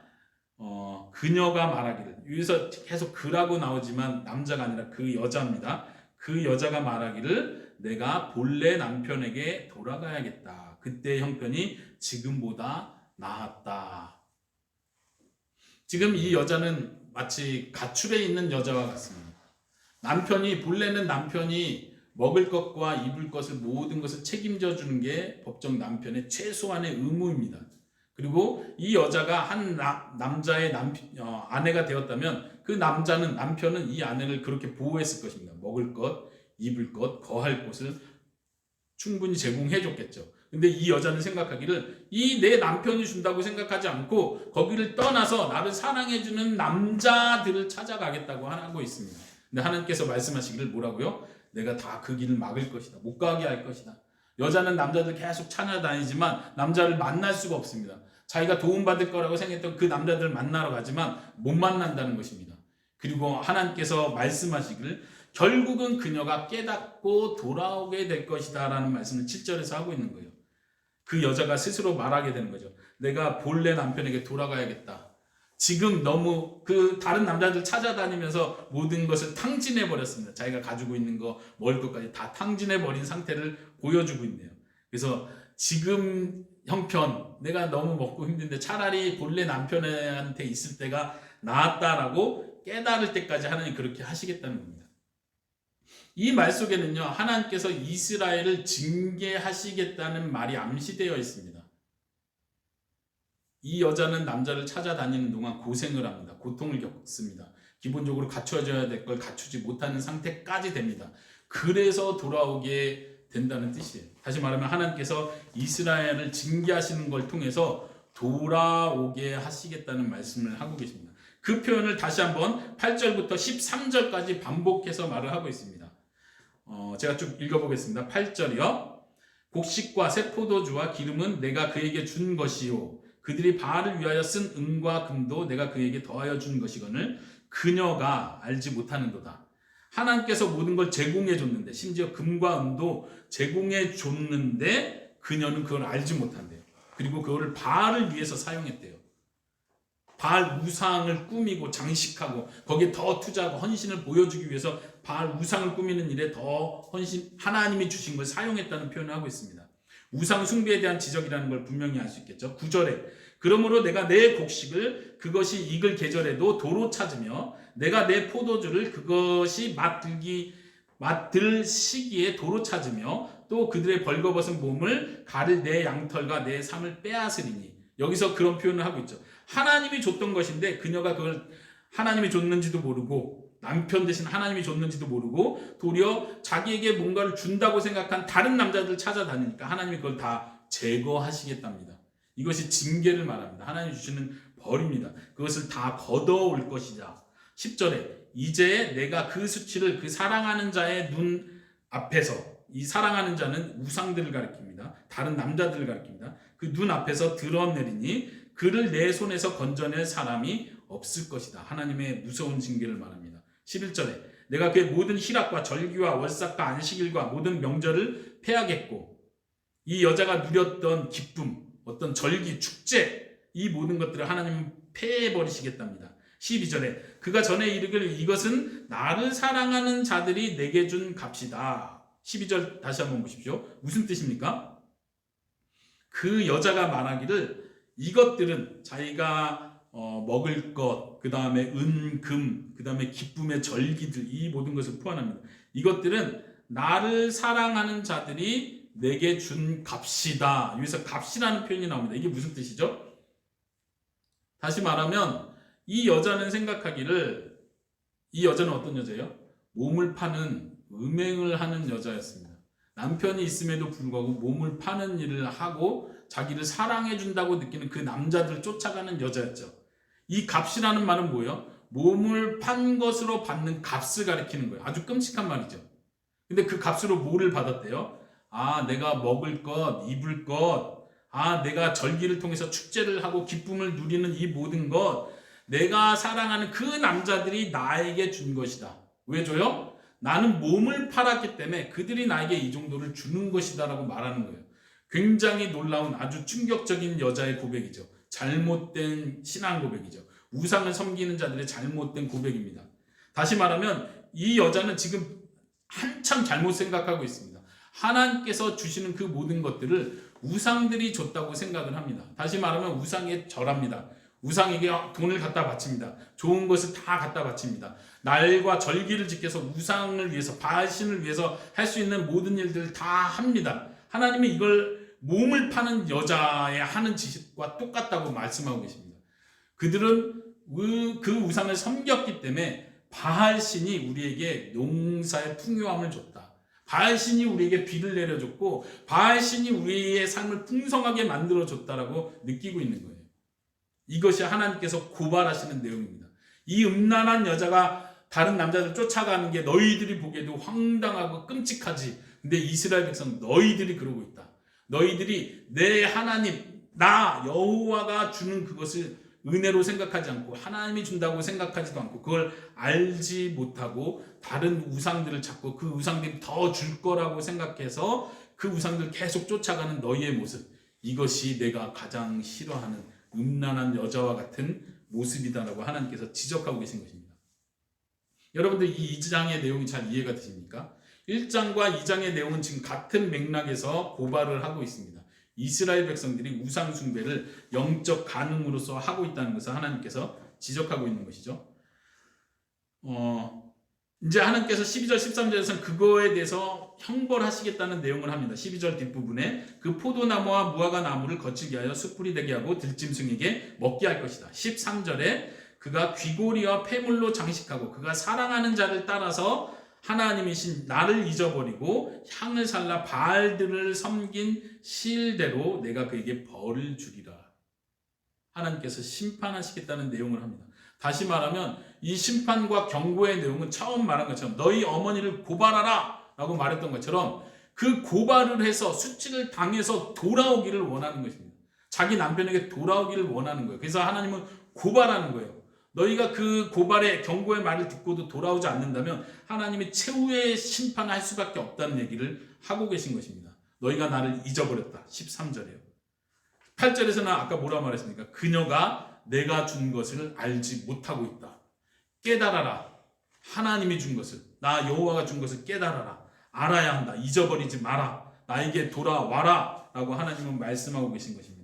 그녀가 말하기를 여기서 계속 그라고 나오지만 남자가 아니라 그 여자입니다. 그 여자가 말하기를 내가 본래 남편에게 돌아가야겠다. 그때의 형편이 지금보다 나았다. 지금 이 여자는 마치 가출해 있는 여자와 같습니다. 본래는 남편이 먹을 것과 입을 것을 모든 것을 책임져 주는 게 법정 남편의 최소한의 의무입니다. 그리고 이 여자가 한 남자의 아내가 되었다면 그 남편은 이 아내를 그렇게 보호했을 것입니다. 먹을 것, 입을 것, 거할 곳을 충분히 제공해 줬겠죠. 근데 이 여자는 생각하기를 이 내 남편이 준다고 생각하지 않고 거기를 떠나서 나를 사랑해주는 남자들을 찾아가겠다고 하고 있습니다. 근데 하나님께서 말씀하시기를 뭐라고요? 내가 다 그 길을 막을 것이다. 못 가게 할 것이다. 여자는 남자들 계속 찾아다니지만 남자를 만날 수가 없습니다. 자기가 도움받을 거라고 생각했던 그 남자들을 만나러 가지만 못 만난다는 것입니다. 그리고 하나님께서 말씀하시기를 결국은 그녀가 깨닫고 돌아오게 될 것이다 라는 말씀을 7절에서 하고 있는 거예요. 그 여자가 스스로 말하게 되는 거죠. 내가 본래 남편에게 돌아가야겠다. 지금 너무 그 다른 남자들 찾아다니면서 모든 것을 탕진해 버렸습니다. 자기가 가지고 있는 거 먹을 것까지 다 탕진해 버린 상태를 보여주고 있네요. 그래서 지금 형편 내가 너무 먹고 힘든데 차라리 본래 남편한테 있을 때가 나았다라고 깨달을 때까지 하나님 그렇게 하시겠다는 겁니다. 이 말 속에는요 하나님께서 이스라엘을 징계하시겠다는 말이 암시되어 있습니다. 이 여자는 남자를 찾아다니는 동안 고생을 합니다. 고통을 겪습니다. 기본적으로 갖춰져야 될 걸 갖추지 못하는 상태까지 됩니다. 그래서 돌아오게 된다는 뜻이에요. 다시 말하면 하나님께서 이스라엘을 징계하시는 걸 통해서 돌아오게 하시겠다는 말씀을 하고 계십니다. 그 표현을 다시 한번 8절부터 13절까지 반복해서 말을 하고 있습니다. 제가 쭉 읽어보겠습니다. 8절이요. 곡식과 새 포도주와 기름은 내가 그에게 준 것이요 그들이 바알을 위하여 쓴 은과 금도 내가 그에게 더하여 준 것이거늘 그녀가 알지 못하는도다. 하나님께서 모든 걸 제공해 줬는데 심지어 금과 은도 제공해 줬는데 그녀는 그걸 알지 못한대요. 그리고 그거를 바알을 위해서 사용했대요. 바알 우상을 꾸미고 장식하고 거기에 더 투자하고 헌신을 보여주기 위해서 바알 우상을 꾸미는 일에 더 하나님이 주신 걸 사용했다는 표현을 하고 있습니다. 우상 숭배에 대한 지적이라는 걸 분명히 알 수 있겠죠. 9절에 그러므로 내가 내 곡식을 그것이 익을 계절에도 도로 찾으며 내가 내 포도주를 그것이 맛들 시기에 도로 찾으며 또 그들의 벌거벗은 몸을 가를 내 양털과 내 삶을 빼앗으리니 여기서 그런 표현을 하고 있죠. 하나님이 줬던 것인데 그녀가 그걸 하나님이 줬는지도 모르고 남편 대신 하나님이 줬는지도 모르고 도리어 자기에게 뭔가를 준다고 생각한 다른 남자들을 찾아다니니까 하나님이 그걸 다 제거하시겠답니다. 이것이 징계를 말합니다. 하나님이 주시는 벌입니다. 그것을 다 걷어올 것이다. 10절에 이제 내가 그 수치를 그 사랑하는 자의 눈 앞에서, 이 사랑하는 자는 우상들을 가리킵니다. 다른 남자들을 가리킵니다. 그 눈 앞에서 드러내리니 그를 내 손에서 건져낼 사람이 없을 것이다. 하나님의 무서운 징계를 말합니다. 11절에 내가 그의 모든 희락과 절기와 월삭과 안식일과 모든 명절을 패하겠고 이 여자가 누렸던 기쁨, 어떤 절기, 축제, 이 모든 것들을 하나님은 패해버리시겠답니다. 12절에 그가 전에 이르기를 이것은 나를 사랑하는 자들이 내게 준 값이다. 12절 다시 한번 보십시오. 무슨 뜻입니까? 그 여자가 말하기를 이것들은 자기가 먹을 것, 그 다음에 은, 금, 그 다음에 기쁨의 절기들, 이 모든 것을 포함합니다. 이것들은 나를 사랑하는 자들이 내게 준 값이다. 여기서 값이라는 표현이 나옵니다. 이게 무슨 뜻이죠? 다시 말하면 이 여자는 생각하기를, 이 여자는 어떤 여자예요? 몸을 파는, 음행을 하는 여자였습니다. 남편이 있음에도 불구하고 몸을 파는 일을 하고 자기를 사랑해 준다고 느끼는 그 남자들을 쫓아가는 여자였죠. 이 값이라는 말은 뭐예요? 몸을 판 것으로 받는 값을 가리키는 거예요. 아주 끔찍한 말이죠. 근데 그 값으로 뭐를 받았대요? 아, 내가 먹을 것, 입을 것, 아, 내가 절기를 통해서 축제를 하고 기쁨을 누리는 이 모든 것, 내가 사랑하는 그 남자들이 나에게 준 것이다. 왜 줘요? 나는 몸을 팔았기 때문에 그들이 나에게 이 정도를 주는 것이다 라고 말하는 거예요. 굉장히 놀라운 아주 충격적인 여자의 고백이죠. 잘못된 신앙 고백이죠. 우상을 섬기는 자들의 잘못된 고백입니다. 다시 말하면 이 여자는 지금 한참 잘못 생각하고 있습니다. 하나님께서 주시는 그 모든 것들을 우상들이 줬다고 생각을 합니다. 다시 말하면 우상에 절합니다. 우상에게 돈을 갖다 바칩니다. 좋은 것을 다 갖다 바칩니다. 날과 절기를 지켜서 우상을 위해서, 바알신을 위해서 할 수 있는 모든 일들을 다 합니다. 하나님이 이걸 몸을 파는 여자의 하는 짓과 똑같다고 말씀하고 계십니다. 그들은 그 우상을 섬겼기 때문에 바알신이 우리에게 농사의 풍요함을 줬다. 바알신이 우리에게 비를 내려줬고 바알신이 우리의 삶을 풍성하게 만들어줬다라고 느끼고 있는 거예요. 이것이 하나님께서 고발하시는 내용입니다. 이 음란한 여자가 다른 남자들 쫓아가는 게 너희들이 보기에도 황당하고 끔찍하지. 근데 이스라엘 백성 너희들이 그러고 있다. 너희들이 내 하나님, 나 여호와가 주는 그것을 은혜로 생각하지 않고 하나님이 준다고 생각하지도 않고 그걸 알지 못하고 다른 우상들을 찾고 그 우상들이 더 줄 거라고 생각해서 그 우상들을 계속 쫓아가는 너희의 모습, 이것이 내가 가장 싫어하는 음란한 여자와 같은 모습이다라고 하나님께서 지적하고 계신 것입니다. 여러분들 이 2장의 내용이 잘 이해가 되십니까? 1장과 2장의 내용은 지금 같은 맥락에서 고발을 하고 있습니다. 이스라엘 백성들이 우상 숭배를 영적 간음으로서 하고 있다는 것을 하나님께서 지적하고 있는 것이죠. 이제 하나님께서 12절 13절에서는 그거에 대해서 형벌하시겠다는 내용을 합니다. 12절 뒷부분에 그 포도나무와 무화과 나무를 거칠게 하여 숯불이 되게 하고 들짐승에게 먹게 할 것이다. 13절에 그가 귀고리와 폐물로 장식하고 그가 사랑하는 자를 따라서 하나님이신 나를 잊어버리고 향을 살라 바알들을 섬긴 실대로 내가 그에게 벌을 주리라. 하나님께서 심판하시겠다는 내용을 합니다. 다시 말하면 이 심판과 경고의 내용은 처음 말한 것처럼 너희 어머니를 고발하라 라고 말했던 것처럼 그 고발을 해서 수치를 당해서 돌아오기를 원하는 것입니다. 자기 남편에게 돌아오기를 원하는 거예요. 그래서 하나님은 고발하는 거예요. 너희가 그 고발의 경고의 말을 듣고도 돌아오지 않는다면 하나님이 최후의 심판을 할 수밖에 없다는 얘기를 하고 계신 것입니다. 너희가 나를 잊어버렸다. 13절이에요. 8절에서는 아까 뭐라 말했습니까? 그녀가 내가 준 것을 알지 못하고 있다. 깨달아라. 하나님이 준 것을, 나 여호와가 준 것을 깨달아라. 알아야 한다. 잊어버리지 마라. 나에게 돌아와라. 라고 하나님은 말씀하고 계신 것입니다.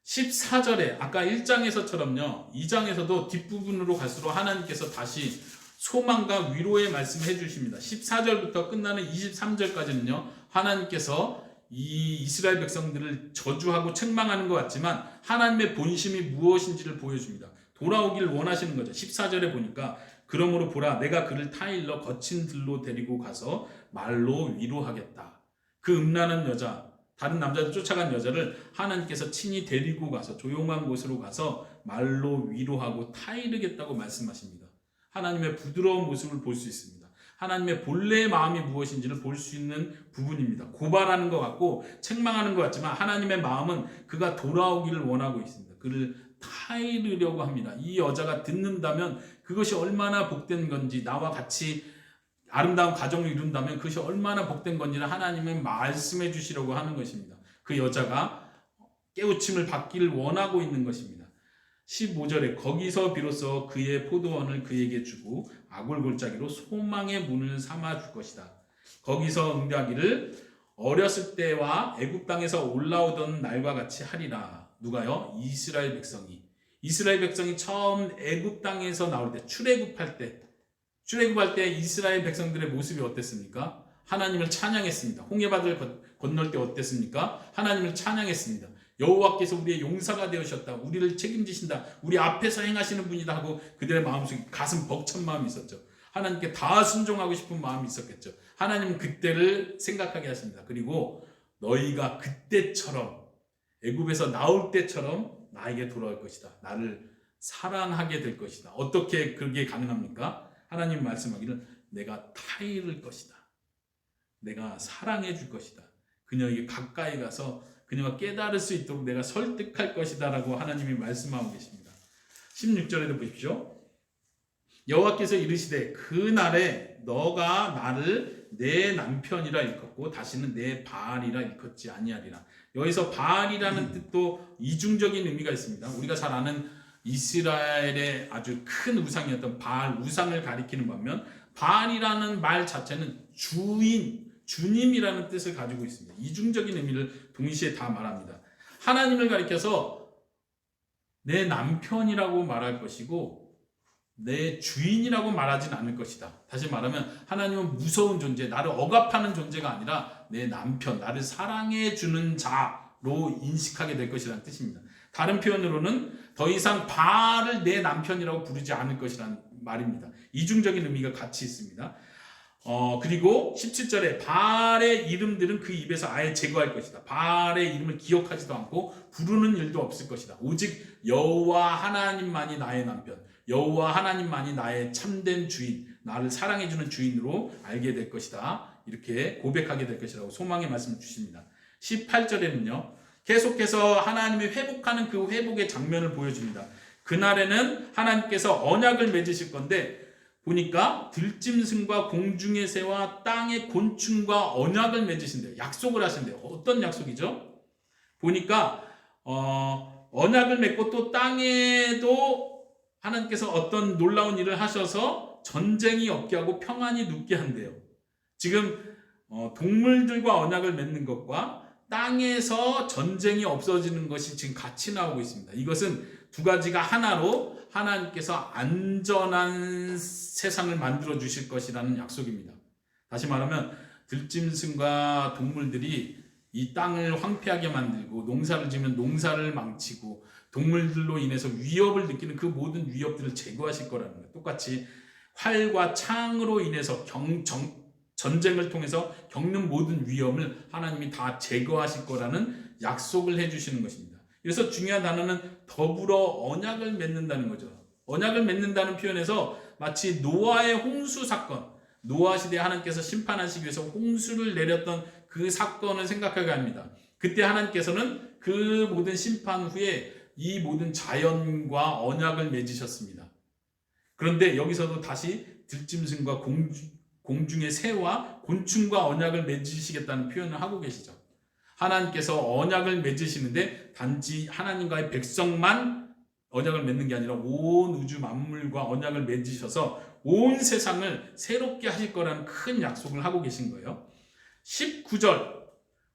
14절에 아까 1장에서처럼요. 2장에서도 뒷부분으로 갈수록 하나님께서 다시 소망과 위로의 말씀을 해주십니다. 14절부터 끝나는 23절까지는요. 하나님께서 이 이스라엘 백성들을 저주하고 책망하는 것 같지만 하나님의 본심이 무엇인지를 보여줍니다. 돌아오기를 원하시는 거죠. 14절에 보니까 그러므로 보라 내가 그를 타일러 거친 들로 데리고 가서 말로 위로하겠다. 그 음란한 여자 다른 남자들 쫓아간 여자를 하나님께서 친히 데리고 가서 조용한 곳으로 가서 말로 위로하고 타이르겠다고 말씀하십니다. 하나님의 부드러운 모습을 볼 수 있습니다. 하나님의 본래의 마음이 무엇인지를 볼 수 있는 부분입니다. 고발하는 것 같고 책망하는 것 같지만 하나님의 마음은 그가 돌아오기를 원하고 있습니다. 그를 타이르려고 합니다. 이 여자가 듣는다면 그것이 얼마나 복된 건지, 나와 같이 아름다운 가정을 이룬다면 그것이 얼마나 복된 건지를 하나님은 말씀해 주시려고 하는 것입니다. 그 여자가 깨우침을 받기를 원하고 있는 것입니다. 15절에 거기서 비로소 그의 포도원을 그에게 주고 아골골짜기로 소망의 문을 삼아 줄 것이다. 거기서 응답하기를 어렸을 때와 애굽 땅에서 올라오던 날과 같이 하리라. 누가요? 이스라엘 백성이. 이스라엘 백성이 처음 애굽 땅에서 나올 때 출애굽할 때 이스라엘 백성들의 모습이 어땠습니까? 하나님을 찬양했습니다. 홍해바다를 건널 때 어땠습니까? 하나님을 찬양했습니다. 여호와께서 우리의 용사가 되으셨다. 우리를 책임지신다. 우리 앞에서 행하시는 분이다 하고 그들의 마음속에 가슴 벅찬 마음이 있었죠. 하나님께 다 순종하고 싶은 마음이 있었겠죠. 하나님은 그때를 생각하게 하십니다. 그리고 너희가 그때처럼 애굽에서 나올 때처럼 나에게 돌아올 것이다. 나를 사랑하게 될 것이다. 어떻게 그게 가능합니까? 하나님 말씀하기를 내가 타이를 것이다. 내가 사랑해 줄 것이다. 그녀에게 가까이 가서 그녀가 깨달을 수 있도록 내가 설득할 것이다 라고 하나님이 말씀하고 계십니다. 16절에도 보십시오. 여호와께서 이르시되 그날에 너가 나를 내 남편이라 일컫고 다시는 내 바알이라 일컫지 아니하리라. 여기서 바알이라는 뜻도 이중적인 의미가 있습니다. 우리가 잘 아는 이스라엘의 아주 큰 우상이었던 바알 우상을 가리키는 반면 바알이라는 말 자체는 주님이라는 뜻을 가지고 있습니다. 이중적인 의미를 동시에 다 말합니다. 하나님을 가리켜서 내 남편이라고 말할 것이고 내 주인이라고 말하진 않을 것이다. 다시 말하면 하나님은 무서운 존재, 나를 억압하는 존재가 아니라 내 남편, 나를 사랑해 주는 자로 인식하게 될 것이라는 뜻입니다. 다른 표현으로는 더 이상 바알을 내 남편이라고 부르지 않을 것이라는 말입니다. 이중적인 의미가 같이 있습니다. 그리고 17절에 바알의 이름들은 그 입에서 아예 제거할 것이다. 바알의 이름을 기억하지도 않고 부르는 일도 없을 것이다. 오직 여호와 하나님만이 나의 남편, 여호와 하나님만이 나의 참된 주인, 나를 사랑해주는 주인으로 알게 될 것이다. 이렇게 고백하게 될 것이라고 소망의 말씀을 주십니다. 18절에는요. 계속해서 하나님이 회복하는 그 회복의 장면을 보여줍니다. 그날에는 하나님께서 언약을 맺으실 건데 보니까 들짐승과 공중의 새와 땅의 곤충과 언약을 맺으신대요. 약속을 하신대요. 어떤 약속이죠? 보니까 언약을 맺고 또 땅에도 하나님께서 어떤 놀라운 일을 하셔서 전쟁이 없게 하고 평안이 눕게 한대요. 지금 동물들과 언약을 맺는 것과 땅에서 전쟁이 없어지는 것이 지금 같이 나오고 있습니다. 이것은 두 가지가 하나로 하나님께서 안전한 세상을 만들어 주실 것이라는 약속입니다. 다시 말하면 들짐승과 동물들이 이 땅을 황폐하게 만들고 농사를 지면 농사를 망치고 동물들로 인해서 위협을 느끼는 그 모든 위협들을 제거하실 거라는 거예요. 똑같이 활과 창으로 인해서 전쟁을 통해서 겪는 모든 위험을 하나님이 다 제거하실 거라는 약속을 해주시는 것입니다. 그래서 중요한 단어는 더불어 언약을 맺는다는 거죠. 언약을 맺는다는 표현에서 마치 노아의 홍수 사건, 노아 시대에 하나님께서 심판하시기 위해서 홍수를 내렸던 그 사건을 생각하게 합니다. 그때 하나님께서는 그 모든 심판 후에 이 모든 자연과 언약을 맺으셨습니다. 그런데 여기서도 다시 들짐승과 공중의 새와 곤충과 언약을 맺으시겠다는 표현을 하고 계시죠. 하나님께서 언약을 맺으시는데 단지 하나님과의 백성만 언약을 맺는 게 아니라 온 우주 만물과 언약을 맺으셔서 온 세상을 새롭게 하실 거라는 큰 약속을 하고 계신 거예요. 19절,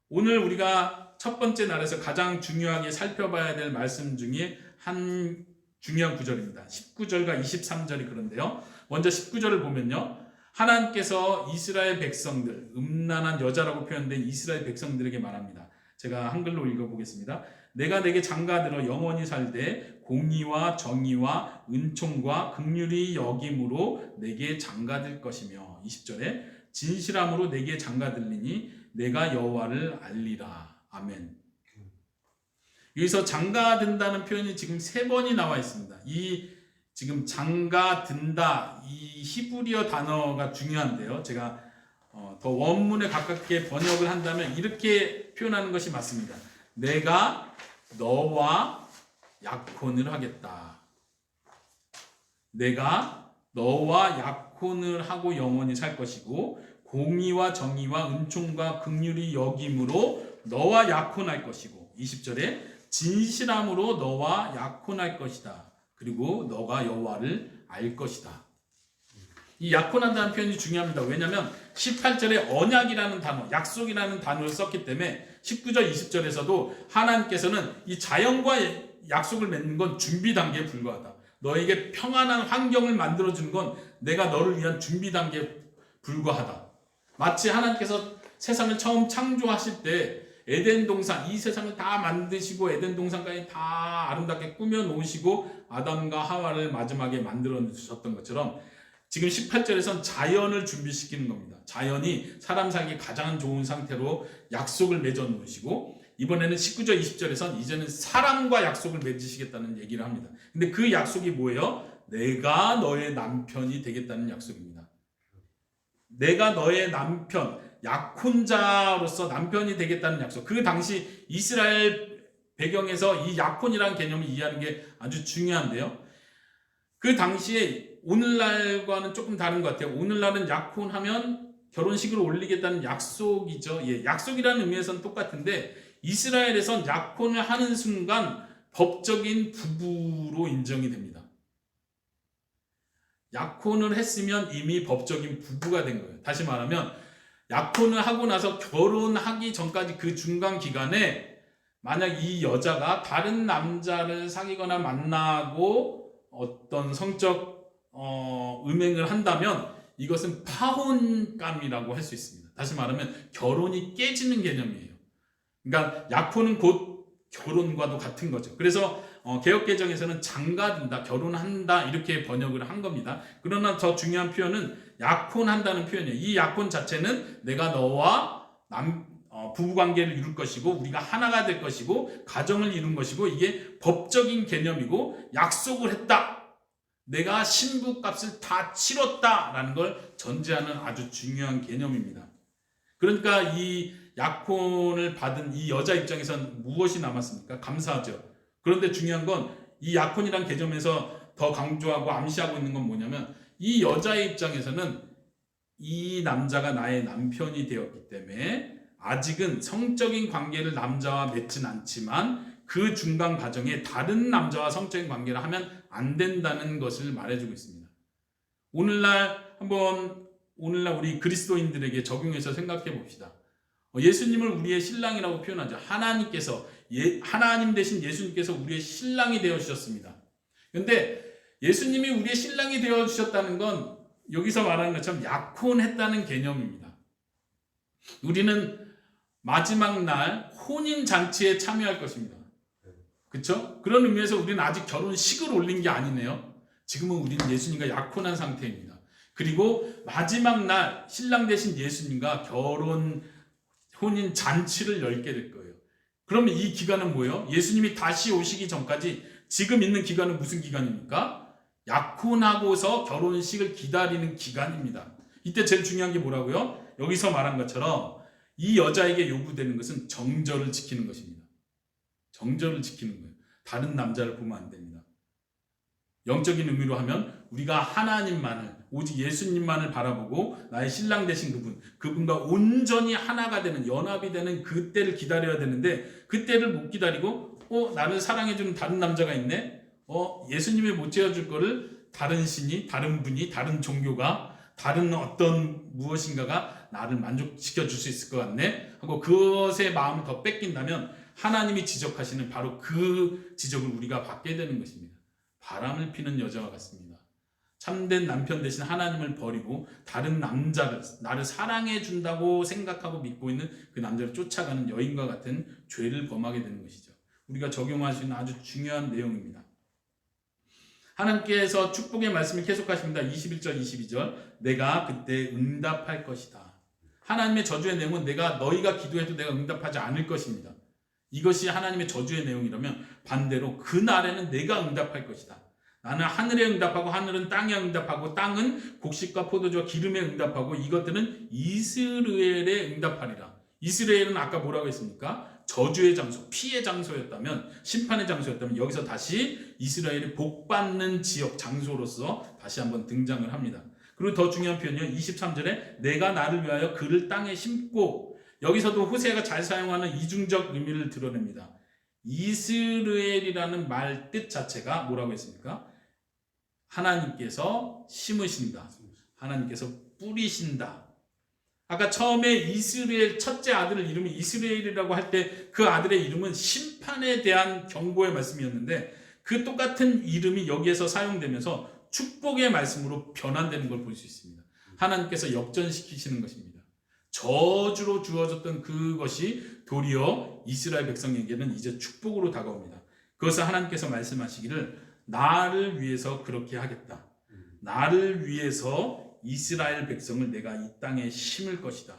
오늘 우리가 첫 번째 날에서 가장 중요하게 살펴봐야 될 말씀 중에 한 중요한 구절입니다. 19절과 23절이 그런데요. 먼저 19절을 보면요. 하나님께서 이스라엘 백성들, 음란한 여자라고 표현된 이스라엘 백성들에게 말합니다. 제가 한글로 읽어보겠습니다. 내가 내게 장가들어 영원히 살되 공의와 정의와 은총과 긍휼히 여김으로 내게 장가들 것이며 20절에 진실함으로 내게 장가들리니 내가 여호와를 알리라. 아멘. 여기서 장가든다는 표현이 지금 3번이 나와 있습니다. 이 지금 장가든다 이 히브리어 단어가 중요한데요. 제가 더 원문에 가깝게 번역을 한다면 이렇게 표현하는 것이 맞습니다. 내가 너와 약혼을 하겠다. 내가 너와 약혼을 하고 영원히 살 것이고 공의와 정의와 은총과 긍휼히 여김으로 너와 약혼할 것이고 20절에 진실함으로 너와 약혼할 것이다. 그리고 너가 여호와를 알 것이다. 이 약혼한다는 표현이 중요합니다. 왜냐하면 18절에 언약이라는 단어, 약속이라는 단어를 썼기 때문에 19절, 20절에서도 하나님께서는 이 자연과 약속을 맺는 건 준비 단계에 불과하다. 너에게 평안한 환경을 만들어주는 건 내가 너를 위한 준비 단계에 불과하다. 마치 하나님께서 세상을 처음 창조하실 때 에덴 동산, 이 세상을 다 만드시고 에덴 동산까지 다 아름답게 꾸며 놓으시고 아담과 하와를 마지막에 만들어 주셨던 것처럼 지금 18절에선 자연을 준비시키는 겁니다. 자연이 사람 살기 가장 좋은 상태로 약속을 맺어 놓으시고 이번에는 19절 20절에선 이제는 사람과 약속을 맺으시겠다는 얘기를 합니다. 근데 그 약속이 뭐예요? 내가 너의 남편이 되겠다는 약속입니다. 내가 너의 남편, 약혼자로서 남편이 되겠다는 약속. 그 당시 이스라엘 배경에서 이 약혼이라는 개념을 이해하는 게 아주 중요한데요. 그 당시에 오늘날과는 조금 다른 것 같아요. 오늘날은 약혼하면 결혼식을 올리겠다는 약속이죠. 예, 약속이라는 의미에서는 똑같은데 이스라엘에선 약혼을 하는 순간 법적인 부부로 인정이 됩니다. 약혼을 했으면 이미 법적인 부부가 된 거예요. 다시 말하면 약혼을 하고 나서 결혼하기 전까지 그 중간 기간에 만약 이 여자가 다른 남자를 사귀거나 만나고 어떤 성적 음행을 한다면 이것은 파혼감이라고 할 수 있습니다. 다시 말하면 결혼이 깨지는 개념이에요. 그러니까 약혼은 곧 결혼과도 같은 거죠. 그래서 개역개정에서는 장가든다, 결혼한다 이렇게 번역을 한 겁니다. 그러나 더 중요한 표현은 약혼한다는 표현이에요. 이 약혼 자체는 내가 너와 부부관계를 이룰 것이고 우리가 하나가 될 것이고 가정을 이룬 것이고 이게 법적인 개념이고 약속을 했다. 내가 신부값을 다 치렀다라는 걸 전제하는 아주 중요한 개념입니다. 그러니까 이 약혼을 받은 이 여자 입장에선 무엇이 남았습니까? 감사하죠. 그런데 중요한 건 이 약혼이란 개념에서 더 강조하고 암시하고 있는 건 뭐냐면 이 여자의 입장에서는 이 남자가 나의 남편이 되었기 때문에 아직은 성적인 관계를 남자와 맺진 않지만 그 중간 과정에 다른 남자와 성적인 관계를 하면 안 된다는 것을 말해주고 있습니다. 오늘날 우리 그리스도인들에게 적용해서 생각해 봅시다. 예수님을 우리의 신랑이라고 표현하죠. 하나님 대신 예수님께서 우리의 신랑이 되어 주셨습니다. 그런데 예수님이 우리의 신랑이 되어 주셨다는 건 여기서 말하는 것처럼 약혼했다는 개념입니다. 우리는 마지막 날 혼인 잔치에 참여할 것입니다. 그렇죠? 그런 의미에서 우리는 아직 결혼식을 올린 게 아니네요. 지금은 우리는 예수님과 약혼한 상태입니다. 그리고 마지막 날 신랑 대신 예수님과 혼인 잔치를 열게 될 거예요. 그러면 이 기간은 뭐예요? 예수님이 다시 오시기 전까지 지금 있는 기간은 무슨 기간입니까? 약혼하고서 결혼식을 기다리는 기간입니다. 이때 제일 중요한 게 뭐라고요? 여기서 말한 것처럼 이 여자에게 요구되는 것은 정절을 지키는 것입니다. 정절을 지키는 거예요. 다른 남자를 보면 안 됩니다. 영적인 의미로 하면 우리가 하나님만을 오직 예수님만을 바라보고 나의 신랑 되신 그분과 온전히 하나가 되는 연합이 되는 그때를 기다려야 되는데 그때를 못 기다리고 나를 사랑해주는 다른 남자가 있네. 예수님이 못 채워줄 거를 다른 신이, 다른 분이, 다른 종교가, 다른 어떤 무엇인가가 나를 만족시켜 줄 수 있을 것 같네 하고 그것에 마음을 더 뺏긴다면 하나님이 지적하시는 바로 그 지적을 우리가 받게 되는 것입니다. 바람을 피는 여자와 같습니다. 참된 남편 대신 하나님을 버리고 다른 남자를 나를 사랑해 준다고 생각하고 믿고 있는 그 남자를 쫓아가는 여인과 같은 죄를 범하게 되는 것이죠. 우리가 적용할 수 있는 아주 중요한 내용입니다. 하나님께서 축복의 말씀을 계속하십니다. 21절 22절 내가 그때 응답할 것이다. 하나님의 저주의 내용은 너희가 기도해도 내가 응답하지 않을 것입니다. 이것이 하나님의 저주의 내용이라면 반대로 그날에는 내가 응답할 것이다. 나는 하늘에 응답하고 하늘은 땅에 응답하고 땅은 곡식과 포도주와 기름에 응답하고 이것들은 이스라엘에 응답하리라. 이스라엘은 아까 뭐라고 했습니까? 저주의 장소, 피의 장소였다면, 심판의 장소였다면 여기서 다시 이스라엘이 복받는 지역, 장소로서 다시 한번 등장을 합니다. 그리고 더 중요한 표현이요. 23절에 내가 나를 위하여 그를 땅에 심고, 여기서도 호세아가 잘 사용하는 이중적 의미를 드러냅니다. 이스라엘이라는 말 뜻 자체가 뭐라고 했습니까? 하나님께서 심으신다. 하나님께서 뿌리신다. 아까 처음에 이스라엘 첫째 아들을 이름이 이스라엘이라고 할 때 그 아들의 이름은 심판에 대한 경고의 말씀이었는데 그 똑같은 이름이 여기에서 사용되면서 축복의 말씀으로 변환되는 걸 볼 수 있습니다. 하나님께서 역전시키시는 것입니다. 저주로 주어졌던 그것이 도리어 이스라엘 백성에게는 이제 축복으로 다가옵니다. 그것을 하나님께서 말씀하시기를 나를 위해서 그렇게 하겠다. 나를 위해서 이스라엘 백성을 내가 이 땅에 심을 것이다.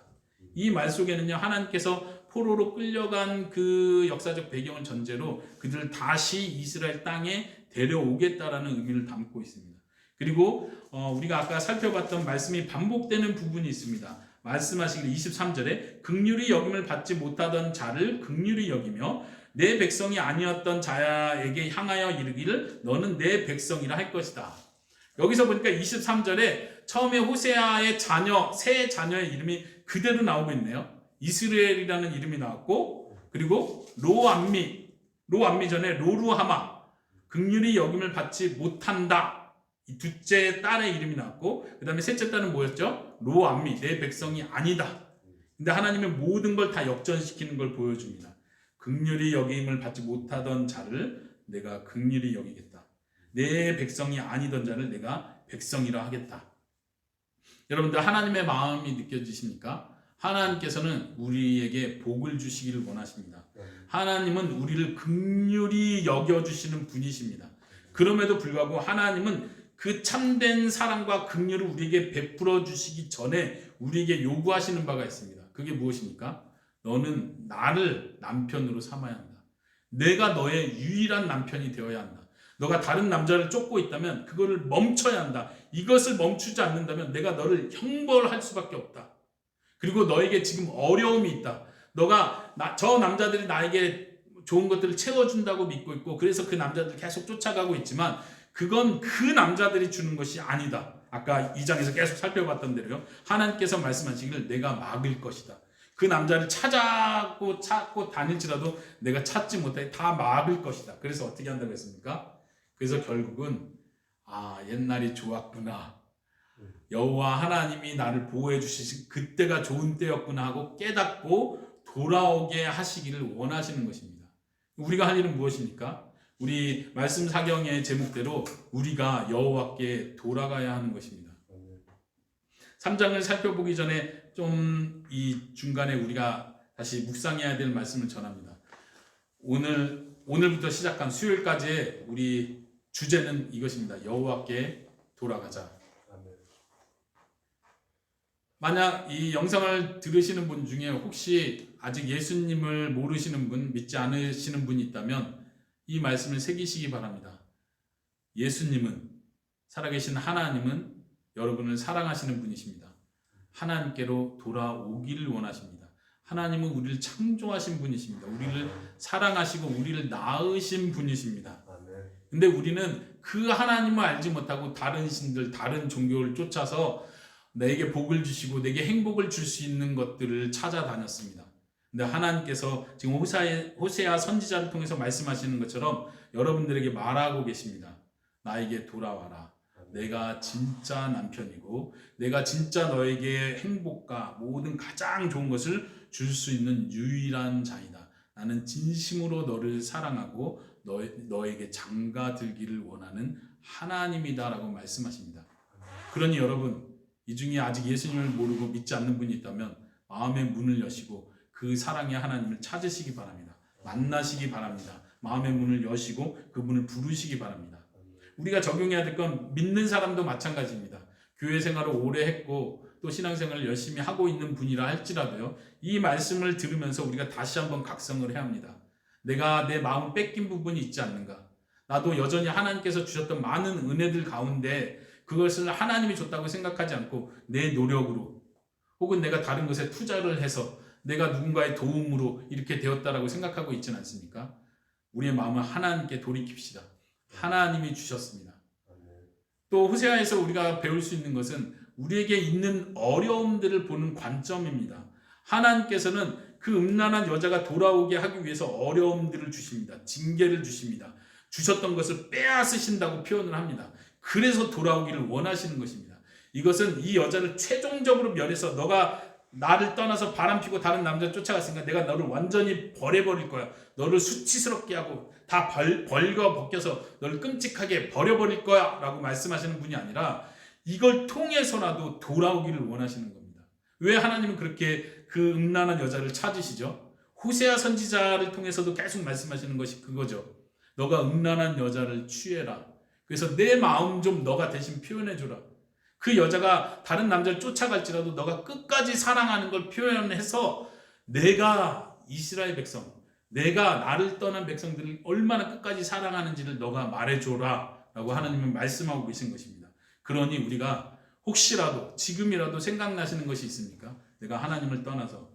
이 말 속에는요, 하나님께서 포로로 끌려간 그 역사적 배경을 전제로 그들을 다시 이스라엘 땅에 데려오겠다라는 의미를 담고 있습니다. 그리고 우리가 아까 살펴봤던 말씀이 반복되는 부분이 있습니다. 말씀하시기를 23절에 긍휼히 여김을 받지 못하던 자를 긍휼히 여기며 내 백성이 아니었던 자에게 향하여 이르기를 너는 내 백성이라 할 것이다. 여기서 보니까 23절에 처음에 호세아의 자녀, 세 자녀의 이름이 그대로 나오고 있네요. 이스라엘이라는 이름이 나왔고, 그리고 로암미 전에 로루하마, 긍휼히 여김을 받지 못한다. 이 둘째 딸의 이름이 나왔고, 그 다음에 셋째 딸은 뭐였죠? 로암미, 내 백성이 아니다. 근데 하나님은 모든 걸 다 역전시키는 걸 보여줍니다. 긍휼히 여김을 받지 못하던 자를 내가 긍휼히 여기겠다. 내 백성이 아니던 자를 내가 백성이라 하겠다. 여러분들 하나님의 마음이 느껴지십니까? 하나님께서는 우리에게 복을 주시기를 원하십니다. 하나님은 우리를 긍휼히 여겨주시는 분이십니다. 그럼에도 불구하고 하나님은 그 참된 사랑과 긍휼을 우리에게 베풀어 주시기 전에 우리에게 요구하시는 바가 있습니다. 그게 무엇입니까? 너는 나를 남편으로 삼아야 한다. 내가 너의 유일한 남편이 되어야 한다. 너가 다른 남자를 쫓고 있다면 그거를 멈춰야 한다. 이것을 멈추지 않는다면 내가 너를 형벌할 수밖에 없다. 그리고 너에게 지금 어려움이 있다. 저 남자들이 나에게 좋은 것들을 채워준다고 믿고 있고 그래서 그 남자들 계속 쫓아가고 있지만 그건 그 남자들이 주는 것이 아니다. 아까 2장에서 계속 살펴봤던 대로요. 하나님께서 말씀하시기를 내가 막을 것이다. 그 남자를 찾고 다닐지라도 내가 찾지 못해 다 막을 것이다. 그래서 어떻게 한다고 했습니까? 그래서 결국은 옛날이 좋았구나. 여호와 하나님이 나를 보호해 주시신 그때가 좋은 때였구나 하고 깨닫고 돌아오게 하시기를 원하시는 것입니다. 우리가 할 일은 무엇입니까? 우리 말씀 사경의 제목대로 우리가 여호와께 돌아가야 하는 것입니다. 3장을 살펴보기 전에 좀 이 중간에 우리가 다시 묵상해야 될 말씀을 전합니다. 오늘부터 시작한 수요일까지의 우리 주제는 이것입니다. 여호와께 돌아가자. 만약 이 영상을 들으시는 분 중에 혹시 아직 예수님을 모르시는 분, 믿지 않으시는 분이 있다면 이 말씀을 새기시기 바랍니다. 예수님은, 살아계신 하나님은 여러분을 사랑하시는 분이십니다. 하나님께로 돌아오기를 원하십니다. 하나님은 우리를 창조하신 분이십니다. 우리를 사랑하시고 우리를 낳으신 분이십니다. 근데 우리는 그 하나님을 알지 못하고 다른 신들, 다른 종교를 쫓아서 내게 복을 주시고 내게 행복을 줄 수 있는 것들을 찾아다녔습니다. 근데 하나님께서 지금 호세아 선지자를 통해서 말씀하시는 것처럼 여러분들에게 말하고 계십니다. 나에게 돌아와라. 내가 진짜 남편이고 내가 진짜 너에게 행복과 모든 가장 좋은 것을 줄 수 있는 유일한 자이다. 나는 진심으로 너를 사랑하고 너에게 장가들기를 원하는 하나님이다라고 말씀하십니다. 그러니 여러분, 이 중에 아직 예수님을 모르고 믿지 않는 분이 있다면 마음의 문을 여시고 그 사랑의 하나님을 찾으시기 바랍니다. 만나시기 바랍니다. 마음의 문을 여시고 그분을 부르시기 바랍니다. 우리가 적용해야 될 건 믿는 사람도 마찬가지입니다. 교회 생활을 오래 했고 또 신앙생활을 열심히 하고 있는 분이라 할지라도요, 이 말씀을 들으면서 우리가 다시 한번 각성을 해야 합니다. 내가 내 마음 뺏긴 부분이 있지 않는가? 나도 여전히 하나님께서 주셨던 많은 은혜들 가운데 그것을 하나님이 줬다고 생각하지 않고 내 노력으로 혹은 내가 다른 것에 투자를 해서 내가 누군가의 도움으로 이렇게 되었다라고 생각하고 있지는 않습니까? 우리의 마음을 하나님께 돌이킵시다. 하나님이 주셨습니다. 또 호세아에서 우리가 배울 수 있는 것은 우리에게 있는 어려움들을 보는 관점입니다. 하나님께서는 그 음란한 여자가 돌아오게 하기 위해서 어려움들을 주십니다. 징계를 주십니다. 주셨던 것을 빼앗으신다고 표현을 합니다. 그래서 돌아오기를 원하시는 것입니다. 이것은 이 여자를 최종적으로 멸해서 너가 나를 떠나서 바람피고 다른 남자 쫓아갔으니까 내가 너를 완전히 버려버릴 거야. 너를 수치스럽게 하고 다 벌거 벗겨서 너를 끔찍하게 버려버릴 거야 라고 말씀하시는 분이 아니라 이걸 통해서라도 돌아오기를 원하시는 겁니다. 왜 하나님은 그렇게 그 음란한 여자를 찾으시죠? 호세아 선지자를 통해서도 계속 말씀하시는 것이 그거죠. 너가 음란한 여자를 취해라. 그래서 내 마음 좀 너가 대신 표현해줘라. 그 여자가 다른 남자를 쫓아갈지라도 너가 끝까지 사랑하는 걸 표현해서 내가 이스라엘 백성, 내가 나를 떠난 백성들을 얼마나 끝까지 사랑하는지를 너가 말해줘라 라고 하나님은 말씀하고 계신 것입니다. 그러니 우리가 혹시라도 지금이라도 생각나시는 것이 있습니까? 내가 하나님을 떠나서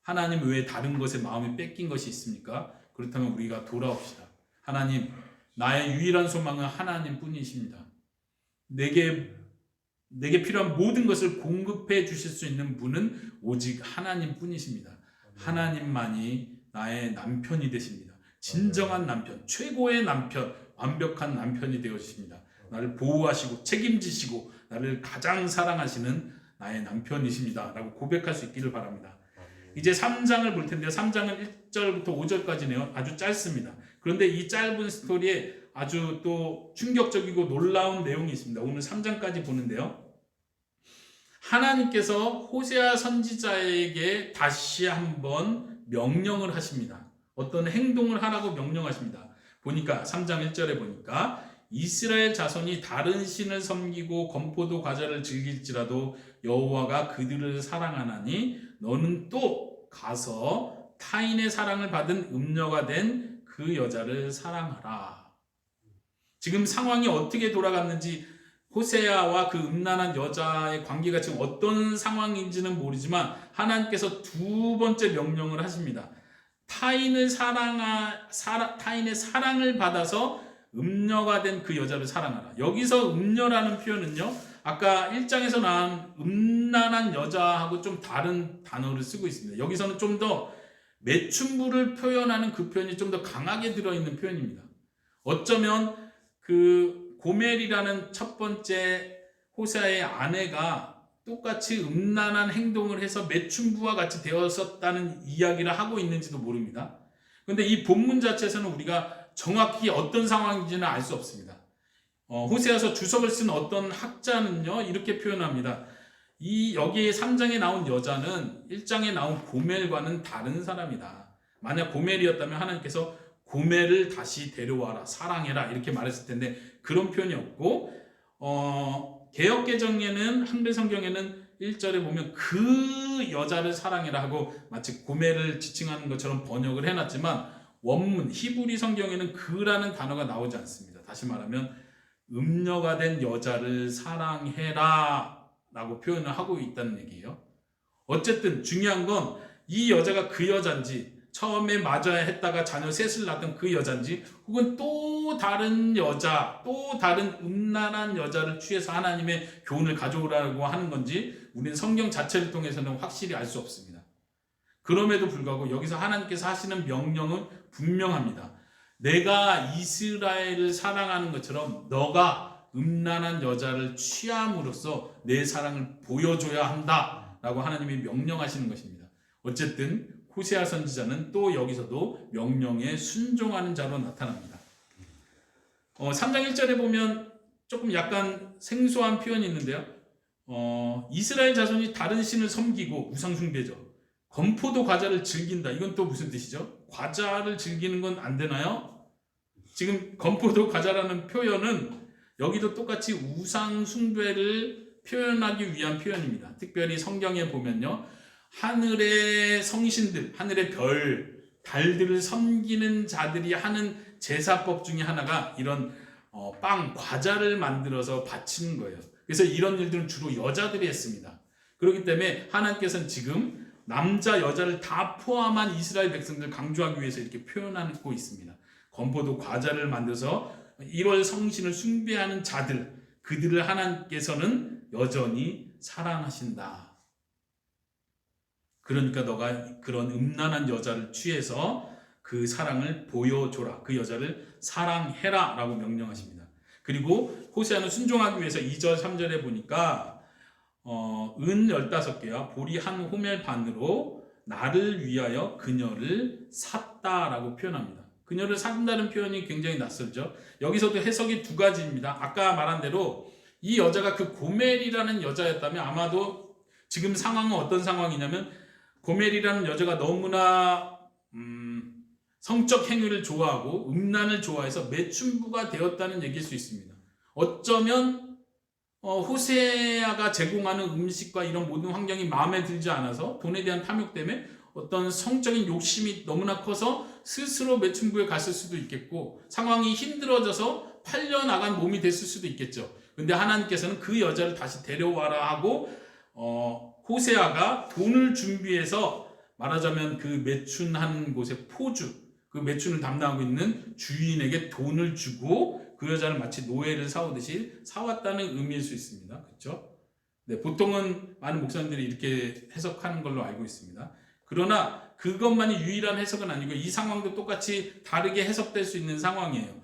하나님 외에 다른 것에 마음이 뺏긴 것이 있습니까? 그렇다면 우리가 돌아옵시다. 하나님, 나의 유일한 소망은 하나님 뿐이십니다. 내게 필요한 모든 것을 공급해 주실 수 있는 분은 오직 하나님 뿐이십니다. 하나님만이 나의 남편이 되십니다. 진정한 남편, 최고의 남편, 완벽한 남편이 되어주십니다. 나를 보호하시고 책임지시고 나를 가장 사랑하시는 나의 남편이십니다. 라고 고백할 수 있기를 바랍니다. 이제 3장을 볼 텐데요. 3장은 1절부터 5절까지네요. 아주 짧습니다. 그런데 이 짧은 스토리에 아주 또 충격적이고 놀라운 내용이 있습니다. 오늘 3장까지 보는데요. 하나님께서 호세아 선지자에게 다시 한번 명령을 하십니다. 어떤 행동을 하라고 명령하십니다. 보니까 3장 1절에 보니까 이스라엘 자손이 다른 신을 섬기고 건포도 과자를 즐길지라도 여호와가 그들을 사랑하나니 너는 또 가서 타인의 사랑을 받은 음녀가 된 그 여자를 사랑하라. 지금 상황이 어떻게 돌아갔는지 호세아와 그 음란한 여자의 관계가 지금 어떤 상황인지는 모르지만 하나님께서 두 번째 명령을 하십니다. 타인의 사랑을 받아서 음녀가 된 그 여자를 사랑하라. 여기서 음녀라는 표현은요, 아까 1장에서 나온 음란한 여자하고 좀 다른 단어를 쓰고 있습니다. 여기서는 좀 더 매춘부를 표현하는 그 표현이 좀 더 강하게 들어있는 표현입니다. 어쩌면 그 고멜이라는 첫 번째 호세아의 아내가 똑같이 음란한 행동을 해서 매춘부와 같이 되었었다는 이야기를 하고 있는지도 모릅니다. 그런데 이 본문 자체에서는 우리가 정확히 어떤 상황인지는 알 수 없습니다. 호세아서 주석을 쓴 어떤 학자는요 이렇게 표현합니다. 여기 3장에 나온 여자는 1장에 나온 고멜과는 다른 사람이다. 만약 고멜이었다면 하나님께서 고멜을 다시 데려와라, 사랑해라 이렇게 말했을 텐데 그런 표현이 없고 개역개정에는 한글 성경에는 1절에 보면 그 여자를 사랑해라 하고 마치 고멜을 지칭하는 것처럼 번역을 해놨지만 원문 히브리 성경에는 그라는 단어가 나오지 않습니다. 다시 말하면 음녀가 된 여자를 사랑해라 라고 표현을 하고 있다는 얘기예요. 어쨌든 중요한 건 이 여자가 그 여잔지 처음에 맞아야 했다가 자녀 셋을 낳던 그 여잔지 혹은 또 다른 여자, 또 다른 음란한 여자를 취해서 하나님의 교훈을 가져오라고 하는 건지 우리는 성경 자체를 통해서는 확실히 알 수 없습니다. 그럼에도 불구하고 여기서 하나님께서 하시는 명령은 분명합니다. 내가 이스라엘을 사랑하는 것처럼 너가 음란한 여자를 취함으로써 내 사랑을 보여줘야 한다 라고 하나님이 명령하시는 것입니다. 어쨌든 호세아 선지자는 또 여기서도 명령에 순종하는 자로 나타납니다. 3장 1절에 보면 조금 약간 생소한 표현이 있는데요. 이스라엘 자손이 다른 신을 섬기고 우상 숭배죠. 건포도 과자를 즐긴다. 이건 또 무슨 뜻이죠? 과자를 즐기는 건 안 되나요? 지금 건포도 과자라는 표현은 여기도 똑같이 우상 숭배를 표현하기 위한 표현입니다. 특별히 성경에 보면요. 하늘의 성신들, 하늘의 별, 달들을 섬기는 자들이 하는 제사법 중에 하나가 이런 빵, 과자를 만들어서 바치는 거예요. 그래서 이런 일들은 주로 여자들이 했습니다. 그렇기 때문에 하나님께서는 지금 남자, 여자를 다 포함한 이스라엘 백성들 강조하기 위해서 이렇게 표현하고 있습니다. 건포도 과자를 만들어서 1월 성신을 숭배하는 자들, 그들을 하나님께서는 여전히 사랑하신다. 그러니까 너가 그런 음란한 여자를 취해서 그 사랑을 보여줘라. 그 여자를 사랑해라 라고 명령하십니다. 그리고 호세아는 순종하기 위해서 2절 3절에 보니까 은 15개와 보리 한 호멜 반으로 나를 위하여 그녀를 샀다라고 표현합니다. 그녀를 산다는 표현이 굉장히 낯설죠. 여기서도 해석이 두 가지입니다. 아까 말한 대로 이 여자가 그 고멜이라는 여자였다면 아마도 지금 상황은 어떤 상황이냐면 고멜이라는 여자가 너무나 성적 행위를 좋아하고 음란을 좋아해서 매춘부가 되었다는 얘기일 수 있습니다. 어쩌면 호세아가 제공하는 음식과 이런 모든 환경이 마음에 들지 않아서 돈에 대한 탐욕 때문에 어떤 성적인 욕심이 너무나 커서 스스로 매춘부에 갔을 수도 있겠고 상황이 힘들어져서 팔려나간 몸이 됐을 수도 있겠죠. 근데 하나님께서는 그 여자를 다시 데려와라 하고 호세아가 돈을 준비해서 말하자면 그 매춘한 곳의 포주, 그 매춘을 담당하고 있는 주인에게 돈을 주고 그 여자를 마치 노예를 사오듯이 사왔다는 의미일 수 있습니다. 그렇죠? 네, 보통은 많은 목사님들이 이렇게 해석하는 걸로 알고 있습니다. 그러나 그것만이 유일한 해석은 아니고 이 상황도 똑같이 다르게 해석될 수 있는 상황이에요.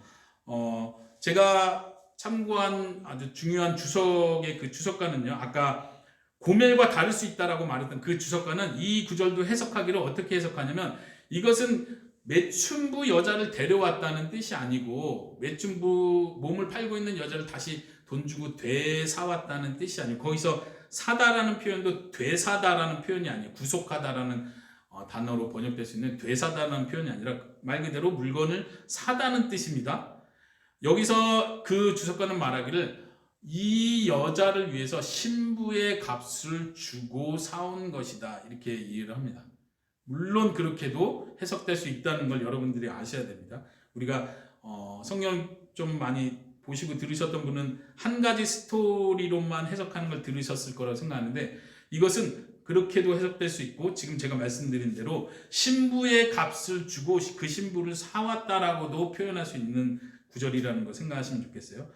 제가 참고한 아주 중요한 주석의 그 주석가는요. 아까 고멜과 다를 수 있다라고 말했던 그 주석가는 이 구절도 해석하기를 어떻게 해석하냐면 이것은 매춘부 여자를 데려왔다는 뜻이 아니고 매춘부 몸을 팔고 있는 여자를 다시 돈 주고 되사왔다는 뜻이 아니고 거기서 사다라는 표현도 되사다라는 표현이 아니에요. 구속하다라는 단어로 번역될 수 있는 되사다라는 표현이 아니라 말 그대로 물건을 사다는 뜻입니다. 여기서 그 주석가는 말하기를 이 여자를 위해서 신부의 값을 주고 사온 것이다 이렇게 이해를 합니다. 물론 그렇게도 해석될 수 있다는 걸 여러분들이 아셔야 됩니다. 우리가 성경 좀 많이 보시고 들으셨던 분은 한 가지 스토리로만 해석하는 걸 들으셨을 거라고 생각하는데 이것은 그렇게도 해석될 수 있고 지금 제가 말씀드린 대로 신부의 값을 주고 그 신부를 사왔다라고도 표현할 수 있는 구절이라는 거 생각하시면 좋겠어요.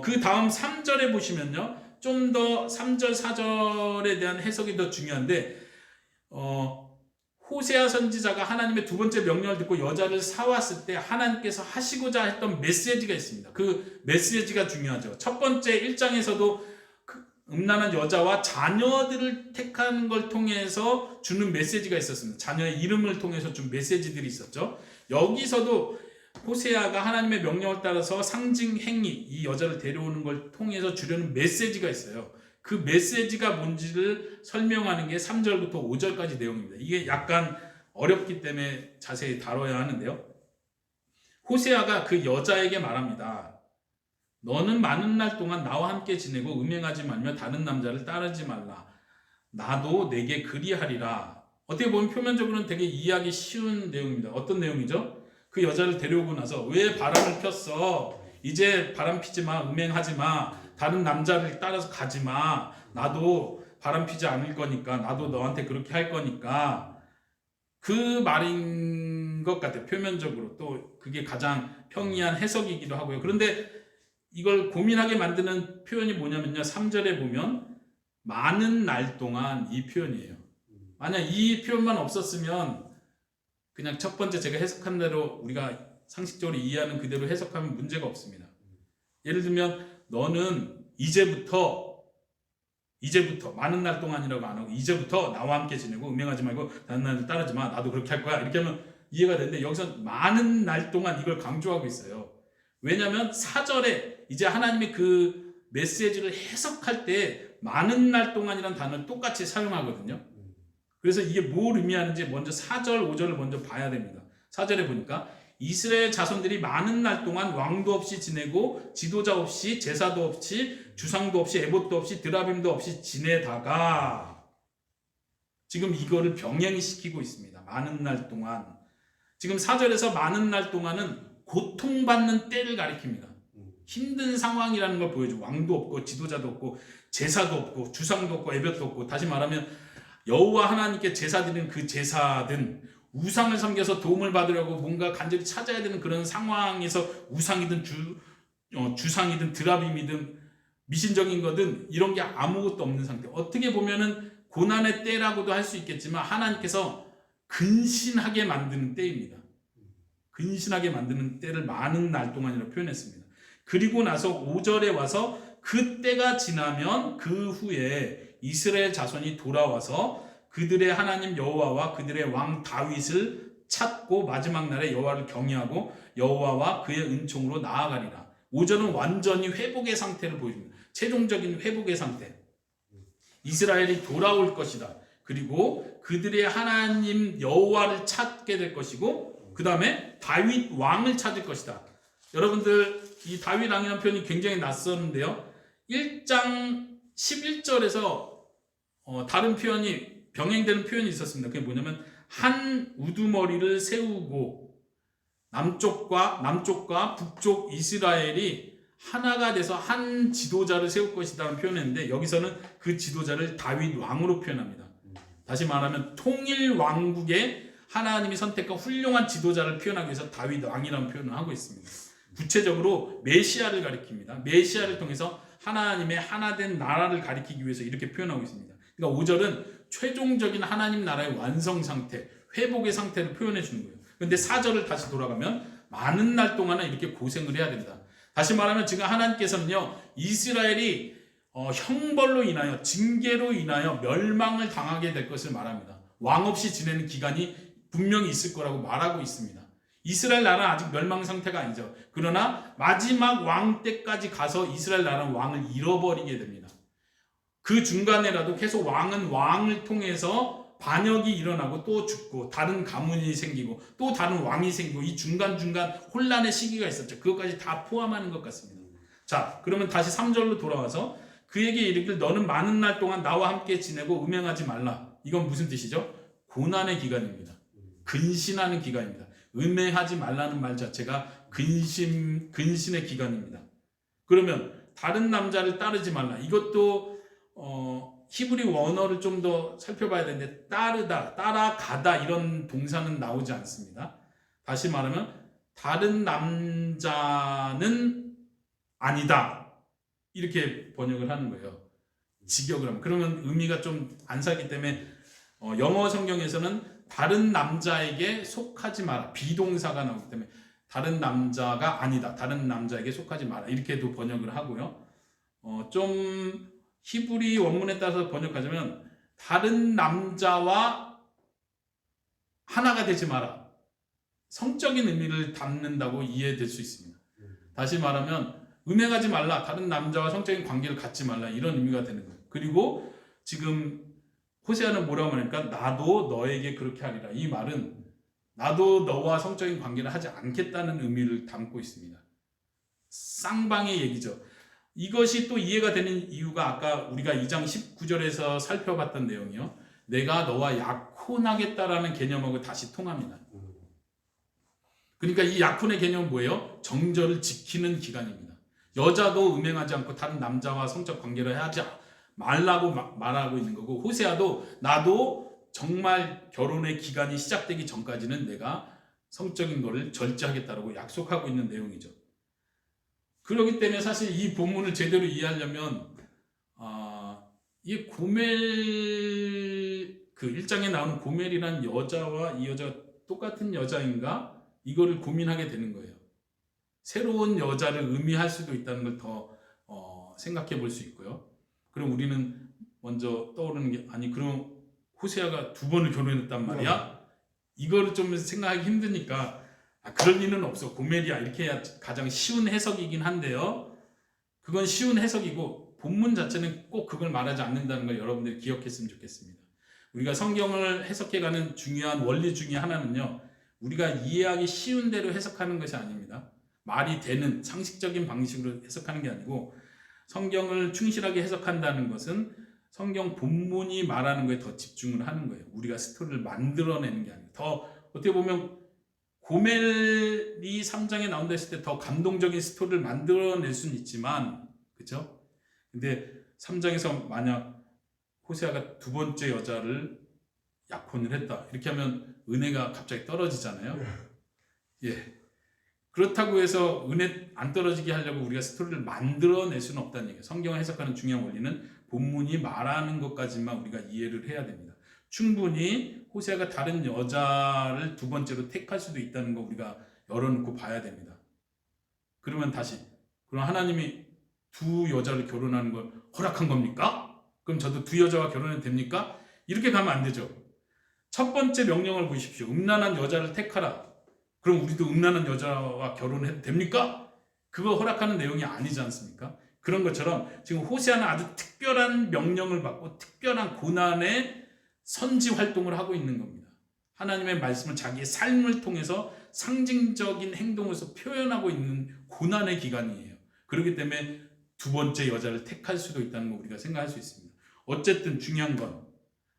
그 다음 3절에 보시면요. 좀 더 3절, 4절에 대한 해석이 더 중요한데 호세아 선지자가 하나님의 두 번째 명령을 듣고 여자를 사왔을 때 하나님께서 하시고자 했던 메시지가 있습니다. 그 메시지가 중요하죠. 첫 번째 1장에서도 그 음란한 여자와 자녀들을 택하는 걸 통해서 주는 메시지가 있었습니다. 자녀의 이름을 통해서 준 메시지들이 있었죠. 여기서도 호세아가 하나님의 명령을 따라서 상징 행위, 이 여자를 데려오는 걸 통해서 주려는 메시지가 있어요. 그 메시지가 뭔지를 설명하는 게 3절부터 5절까지 내용입니다. 이게 약간 어렵기 때문에 자세히 다뤄야 하는데요. 호세아가 그 여자에게 말합니다. 너는 많은 날 동안 나와 함께 지내고 음행하지 말며 다른 남자를 따르지 말라. 나도 내게 그리하리라. 어떻게 보면 표면적으로는 되게 이해하기 쉬운 내용입니다. 어떤 내용이죠? 그 여자를 데려오고 나서 왜 바람을 폈어? 이제 바람 피지 마, 음행하지 마. 다른 남자를 따라서 가지 마. 나도 바람 피지 않을 거니까 나도 너한테 그렇게 할 거니까 그 말인 것 같아요. 표면적으로 또 그게 가장 평이한 해석이기도 하고요. 그런데 이걸 고민하게 만드는 표현이 뭐냐면요. 3절에 보면 많은 날 동안 이 표현이에요. 만약 이 표현만 없었으면 그냥 첫 번째 제가 해석한 대로 우리가 상식적으로 이해하는 그대로 해석하면 문제가 없습니다. 예를 들면 너는 이제부터 많은 날 동안이라고 안 하고 이제부터 나와 함께 지내고 음행하지 말고 다른 남자를 따르지 마. 나도 그렇게 할 거야. 이렇게 하면 이해가 되는데 여기서 많은 날 동안 이걸 강조하고 있어요. 왜냐하면 4절에 이제 하나님의 그 메시지를 해석할 때 많은 날 동안이라는 단어를 똑같이 사용하거든요. 그래서 이게 뭘 의미하는지 먼저 4절, 5절을 먼저 봐야 됩니다. 4절에 보니까 이스라엘 자손들이 많은 날 동안 왕도 없이 지내고 지도자 없이 제사도 없이 주상도 없이 에봇도 없이 드라빔도 없이 지내다가 지금 이거를 병행시키고 있습니다. 많은 날 동안. 지금 4절에서 많은 날 동안은 고통받는 때를 가리킵니다. 힘든 상황이라는 걸 보여줘. 왕도 없고 지도자도 없고 제사도 없고 주상도 없고 에봇도 없고, 다시 말하면 여호와 하나님께 제사 드리는 그 제사든 우상을 섬겨서 도움을 받으려고 뭔가 간절히 찾아야 되는 그런 상황에서 우상이든 주상이든 드라빔이든 미신적인 거든 이런 게 아무것도 없는 상태. 어떻게 보면은 고난의 때라고도 할 수 있겠지만 하나님께서 근신하게 만드는 때입니다. 근신하게 만드는 때를 많은 날 동안이라고 표현했습니다. 그리고 나서 5절에 와서 그 때가 지나면 그 후에 이스라엘 자손이 돌아와서 그들의 하나님 여호와와 그들의 왕 다윗을 찾고 마지막 날에 여호와를 경외하고 여호와와 그의 은총으로 나아가리라. 5절은 완전히 회복의 상태를 보여줍니다. 최종적인 회복의 상태. 이스라엘이 돌아올 것이다. 그리고 그들의 하나님 여호와를 찾게 될 것이고, 그 다음에 다윗 왕을 찾을 것이다. 여러분들 이 다윗 왕이라는 표현이 굉장히 낯설는데요. 1장 11절에서 다른 표현이 병행되는 표현이 있었습니다. 그게 뭐냐면 한 우두머리를 세우고 남쪽과 북쪽 이스라엘이 하나가 돼서 한 지도자를 세울 것이라는 표현인데, 여기서는 그 지도자를 다윗 왕으로 표현합니다. 다시 말하면 통일 왕국의 하나님이 선택한 훌륭한 지도자를 표현하기 위해서 다윗 왕이라는 표현을 하고 있습니다. 구체적으로 메시아를 가리킵니다. 메시아를 통해서 하나님의 하나된 나라를 가리키기 위해서 이렇게 표현하고 있습니다. 그러니까 5절은 최종적인 하나님 나라의 완성 상태, 회복의 상태를 표현해 주는 거예요. 그런데 4절을 다시 돌아가면 많은 날 동안은 이렇게 고생을 해야 된다. 다시 말하면 지금 하나님께서는요, 이스라엘이 형벌로 인하여, 징계로 인하여 멸망을 당하게 될 것을 말합니다. 왕 없이 지내는 기간이 분명히 있을 거라고 말하고 있습니다. 이스라엘 나라는 아직 멸망 상태가 아니죠. 그러나 마지막 왕 때까지 가서 이스라엘 나라는 왕을 잃어버리게 됩니다. 그 중간에라도 계속 왕은 왕을 통해서 반역이 일어나고 또 죽고 다른 가문이 생기고 또 다른 왕이 생기고, 이 중간중간 혼란의 시기가 있었죠. 그것까지 다 포함하는 것 같습니다. 자, 그러면 다시 3절로 돌아와서 그에게 이르길 너는 많은 날 동안 나와 함께 지내고 음행하지 말라. 이건 무슨 뜻이죠? 고난의 기간입니다. 근신하는 기간입니다. 음행하지 말라는 말 자체가 근신의 기간입니다. 그러면 다른 남자를 따르지 말라. 이것도 히브리 원어를 좀 더 살펴봐야 되는데, 따르다, 따라가다 이런 동사는 나오지 않습니다. 다시 말하면 다른 남자는 아니다, 이렇게 번역을 하는 거예요. 직역을 하면. 그러면 의미가 좀 안 살기 때문에 영어 성경에서는 다른 남자에게 속하지 마라, 비동사가 나오기 때문에 다른 남자가 아니다, 다른 남자에게 속하지 마라, 이렇게도 번역을 하고요. 좀 히브리 원문에 따라서 번역하자면 다른 남자와 하나가 되지 마라, 성적인 의미를 담는다고 이해될 수 있습니다. 다시 말하면 음행하지 말라, 다른 남자와 성적인 관계를 갖지 말라, 이런 의미가 되는 거예요. 그리고 지금 호세아는 뭐라고 하니까 나도 너에게 그렇게 하리라. 이 말은 나도 너와 성적인 관계를 하지 않겠다는 의미를 담고 있습니다. 쌍방의 얘기죠. 이것이 또 이해가 되는 이유가 아까 우리가 2장 19절에서 살펴봤던 내용이요. 내가 너와 약혼하겠다라는 개념하고 다시 통합니다. 그러니까 이 약혼의 개념은 뭐예요? 정절을 지키는 기간입니다. 여자도 음행하지 않고 다른 남자와 성적 관계를 하지 말라고 말하고 있는 거고, 호세아도 나도 정말 결혼의 기간이 시작되기 전까지는 내가 성적인 거를 절제하겠다라고 약속하고 있는 내용이죠. 그렇기 때문에 사실 이 본문을 제대로 이해하려면 이 고멜, 그 1장에 나오는 고멜이라는 여자와 이 여자가 똑같은 여자인가, 이거를 고민하게 되는 거예요. 새로운 여자를 의미할 수도 있다는 걸 더 생각해 볼 수 있고요. 그럼 우리는 먼저 떠오르는 게, 아니 그럼 호세아가 2번을 결혼했단 말이야? 이거를 좀 생각하기 힘드니까 그럴 리는 없어, 고멜이야, 이렇게 해야 가장 쉬운 해석이긴 한데요. 그건 쉬운 해석이고 본문 자체는 꼭 그걸 말하지 않는다는 걸 여러분들이 기억했으면 좋겠습니다. 우리가 성경을 해석해가는 중요한 원리 중에 하나는요, 우리가 이해하기 쉬운 대로 해석하는 것이 아닙니다. 말이 되는 상식적인 방식으로 해석하는 게 아니고, 성경을 충실하게 해석한다는 것은 성경 본문이 말하는 거에 더 집중을 하는 거예요. 우리가 스토리를 만들어내는 게 아니고, 더 어떻게 보면 고멜이 3장에 나온다 했을 때 더 감동적인 스토리를 만들어낼 수는 있지만, 그렇죠? 근데 3장에서 만약 호세아가 두 번째 여자를 약혼을 했다 이렇게 하면 은혜가 갑자기 떨어지잖아요. 예. 그렇다고 해서 은혜 안 떨어지게 하려고 우리가 스토리를 만들어낼 수는 없다는 얘기예요. 성경을 해석하는 중요한 원리는 본문이 말하는 것까지만 우리가 이해를 해야 됩니다. 충분히 호세아가 다른 여자를 두 번째로 택할 수도 있다는 거 우리가 열어놓고 봐야 됩니다. 그러면 다시, 그럼 하나님이 두 여자를 결혼하는 걸 허락한 겁니까? 그럼 저도 두 여자와 결혼해도 됩니까? 이렇게 가면 안 되죠. 첫 번째 명령을 보십시오. 음란한 여자를 택하라. 그럼 우리도 음란한 여자와 결혼해도 됩니까? 그거 허락하는 내용이 아니지 않습니까? 그런 것처럼 지금 호세아는 아주 특별한 명령을 받고 특별한 고난의 선지 활동을 하고 있는 겁니다. 하나님의 말씀을 자기의 삶을 통해서 상징적인 행동으로서 표현하고 있는 고난의 기간이에요. 그렇기 때문에 두 번째 여자를 택할 수도 있다는 거 우리가 생각할 수 있습니다. 어쨌든 중요한 건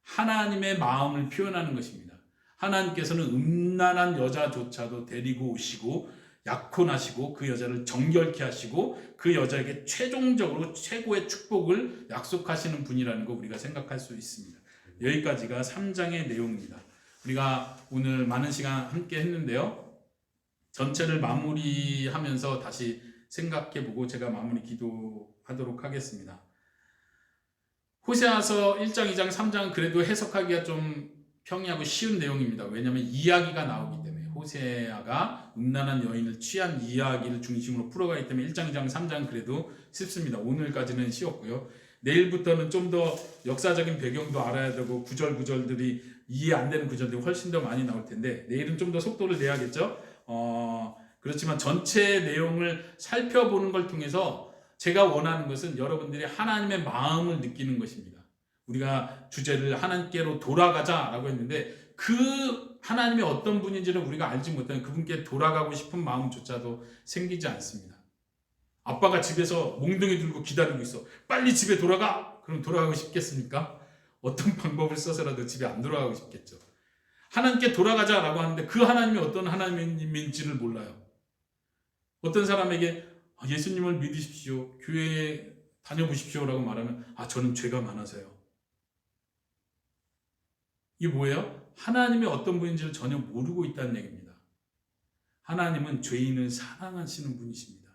하나님의 마음을 표현하는 것입니다. 하나님께서는 음란한 여자조차도 데리고 오시고 약혼하시고 그 여자를 정결케 하시고 그 여자에게 최종적으로 최고의 축복을 약속하시는 분이라는 거 우리가 생각할 수 있습니다. 여기까지가 3장의 내용입니다. 우리가 오늘 많은 시간 함께 했는데요. 전체를 마무리하면서 다시 생각해보고 제가 마무리 기도하도록 하겠습니다. 호세아서 1장, 2장, 3장은 그래도 해석하기가 좀 평이하고 쉬운 내용입니다. 왜냐하면 이야기가 나오기 때문에 호세아가 음란한 여인을 취한 이야기를 중심으로 풀어가기 때문에 1장, 2장, 3장은 그래도 쉽습니다. 오늘까지는 쉬웠고요. 내일부터는 좀 더 역사적인 배경도 알아야 되고 구절들이 이해 안 되는 구절들이 훨씬 더 많이 나올 텐데 내일은 좀 더 속도를 내야겠죠. 그렇지만 전체 내용을 살펴보는 걸 통해서 제가 원하는 것은 여러분들이 하나님의 마음을 느끼는 것입니다. 우리가 주제를 하나님께로 돌아가자라고 했는데 그 하나님이 어떤 분인지를 우리가 알지 못하면 그분께 돌아가고 싶은 마음조차도 생기지 않습니다. 아빠가 집에서 몽둥이 들고 기다리고 있어. 빨리 집에 돌아가! 그럼 돌아가고 싶겠습니까? 어떤 방법을 써서라도 집에 안 돌아가고 싶겠죠. 하나님께 돌아가자라고 하는데 그 하나님이 어떤 하나님인지를 몰라요. 어떤 사람에게 예수님을 믿으십시오. 교회에 다녀보십시오라고 말하면 저는 죄가 많아서요. 이게 뭐예요? 하나님이 어떤 분인지를 전혀 모르고 있다는 얘기입니다. 하나님은 죄인을 사랑하시는 분이십니다.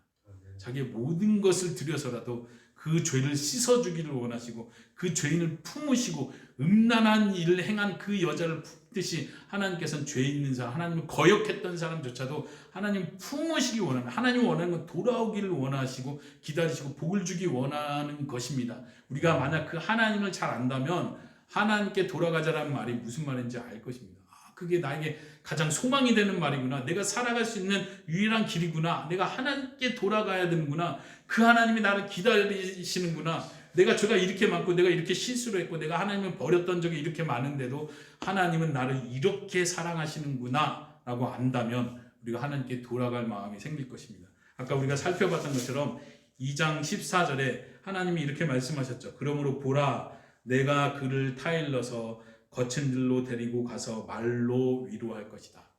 자기의 모든 것을 들여서라도 그 죄를 씻어주기를 원하시고 그 죄인을 품으시고 음란한 일을 행한 그 여자를 품듯이 하나님께서는 죄 있는 사람, 하나님을 거역했던 사람조차도 하나님 품으시기 원합니다. 하나님 원하는 건 돌아오기를 원하시고 기다리시고 복을 주기 원하는 것입니다. 우리가 만약 그 하나님을 잘 안다면 하나님께 돌아가자라는 말이 무슨 말인지 알 것입니다. 그게 나에게 가장 소망이 되는 말이구나. 내가 살아갈 수 있는 유일한 길이구나. 내가 하나님께 돌아가야 되는구나. 그 하나님이 나를 기다리시는구나. 내가 죄가 이렇게 많고 내가 이렇게 실수를 했고 내가 하나님을 버렸던 적이 이렇게 많은데도 하나님은 나를 이렇게 사랑하시는구나 라고 안다면 우리가 하나님께 돌아갈 마음이 생길 것입니다. 아까 우리가 살펴봤던 것처럼 2장 14절에 하나님이 이렇게 말씀하셨죠. 그러므로 보라 내가 그를 타일러서 거친 들로 데리고 가서 말로 위로할 것이다.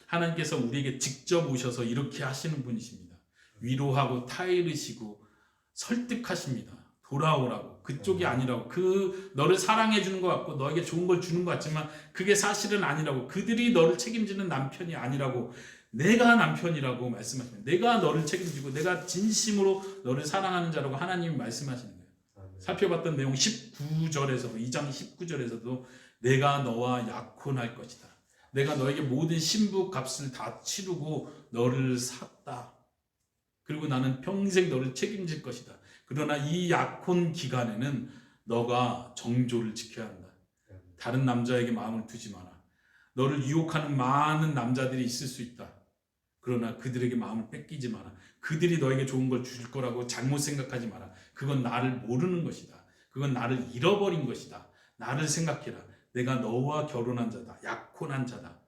하나님께서 우리에게 직접 오셔서 이렇게 하시는 분이십니다. 위로하고 타이르시고 설득하십니다. 돌아오라고. 그쪽이 아니라고. 너를 사랑해 주는 것 같고 너에게 좋은 걸 주는 것 같지만 그게 사실은 아니라고. 그들이 너를 책임지는 남편이 아니라고. 내가 남편이라고 말씀하십니다. 내가 너를 책임지고 내가 진심으로 너를 사랑하는 자라고 하나님이 말씀하시는 거예요. 살펴봤던 내용 19절에서도 2장 19절에서도 내가 너와 약혼할 것이다. 내가 너에게 모든 신부 값을 다 치르고 너를 샀다. 그리고 나는 평생 너를 책임질 것이다. 그러나 이 약혼 기간에는 너가 정조를 지켜야 한다. 다른 남자에게 마음을 두지 마라. 너를 유혹하는 많은 남자들이 있을 수 있다. 그러나 그들에게 마음을 뺏기지 마라. 그들이 너에게 좋은 걸 줄 거라고 잘못 생각하지 마라. 그건 나를 모르는 것이다. 그건 나를 잃어버린 것이다. 나를 생각해라. 내가 너와 결혼한 자다. 약혼한 자다.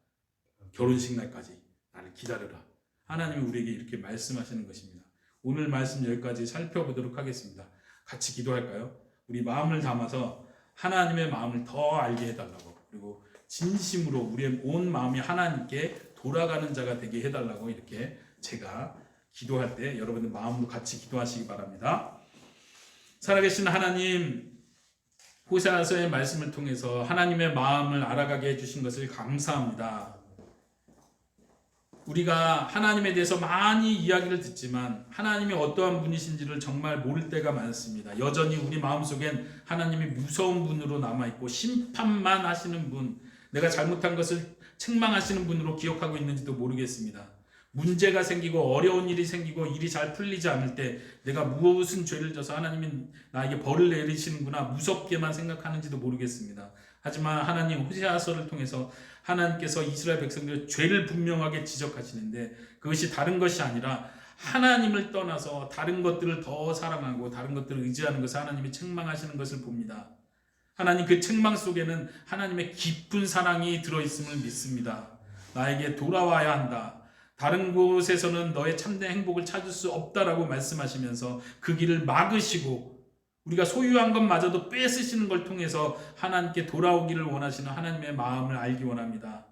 결혼식 날까지 나를 기다려라. 하나님이 우리에게 이렇게 말씀하시는 것입니다. 오늘 말씀 여기까지 살펴보도록 하겠습니다. 같이 기도할까요? 우리 마음을 담아서 하나님의 마음을 더 알게 해달라고, 그리고 진심으로 우리의 온 마음이 하나님께 돌아가는 자가 되게 해달라고 이렇게 제가 기도할 때 여러분들 마음으로 같이 기도하시기 바랍니다. 살아계신 하나님, 호세아서의 말씀을 통해서 하나님의 마음을 알아가게 해주신 것을 감사합니다. 우리가 하나님에 대해서 많이 이야기를 듣지만 하나님이 어떠한 분이신지를 정말 모를 때가 많습니다. 여전히 우리 마음속엔 하나님이 무서운 분으로 남아있고 심판만 하시는 분, 내가 잘못한 것을 책망하시는 분으로 기억하고 있는지도 모르겠습니다. 문제가 생기고 어려운 일이 생기고 일이 잘 풀리지 않을 때 내가 무엇은 죄를 져서 하나님이 나에게 벌을 내리시는구나 무섭게만 생각하는지도 모르겠습니다. 하지만 하나님 호세아서를 통해서 하나님께서 이스라엘 백성들의 죄를 분명하게 지적하시는데 그것이 다른 것이 아니라 하나님을 떠나서 다른 것들을 더 사랑하고 다른 것들을 의지하는 것을 하나님이 책망하시는 것을 봅니다. 하나님 그 책망 속에는 하나님의 깊은 사랑이 들어있음을 믿습니다. 나에게 돌아와야 한다. 다른 곳에서는 너의 참된 행복을 찾을 수 없다라고 말씀하시면서 그 길을 막으시고 우리가 소유한 것마저도 뺏으시는 걸 통해서 하나님께 돌아오기를 원하시는 하나님의 마음을 알기 원합니다.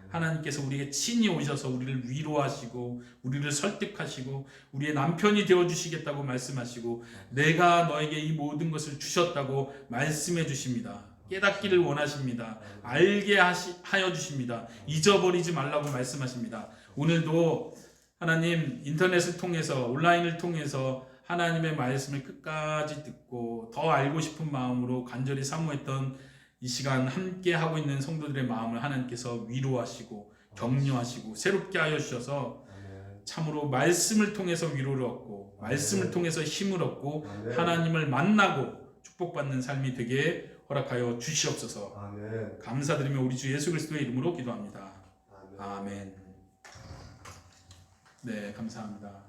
하나님께서 우리에게 친히 오셔서 우리를 위로하시고 우리를 설득하시고 우리의 남편이 되어주시겠다고 말씀하시고 내가 너에게 이 모든 것을 주셨다고 말씀해 주십니다. 깨닫기를 원하십니다. 알게 하여 주십니다. 잊어버리지 말라고 말씀하십니다. 오늘도 하나님 인터넷을 통해서 온라인을 통해서 하나님의 말씀을 끝까지 듣고 더 알고 싶은 마음으로 간절히 사모했던 이 시간 함께 하고 있는 성도들의 마음을 하나님께서 위로하시고 격려하시고 새롭게 하여 주셔서 참으로 말씀을 통해서 위로를 얻고 말씀을 통해서 힘을 얻고 하나님을 만나고 축복받는 삶이 되게 허락하여 주시옵소서. 감사드리며 우리 주 예수 그리스도의 이름으로 기도합니다. 아멘. 네, 감사합니다.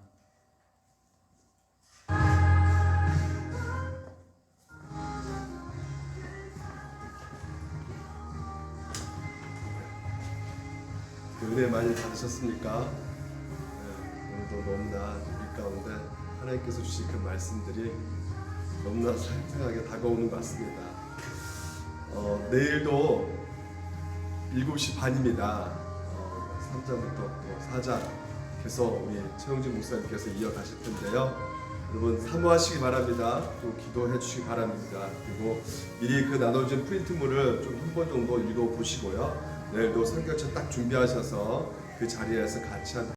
은혜 많이 받으셨습니까? 네, 오늘도 너무나 우리 가운데 하나님께서 주신 그 말씀들이 너무나 생생하게 다가오는 것 같습니다. 내일도 7시 반입니다. 3장부터 또 4장 계속 우리 최영진 목사님께서 이어가실 텐데요. 여러분 사모하시기 바랍니다. 또 기도해 주시기 바랍니다. 그리고 미리 그 나눠진 프린트물을 좀 한 번 정도 읽어보시고요. 내일도 성경책 딱 준비하셔서 그 자리에서 같이 한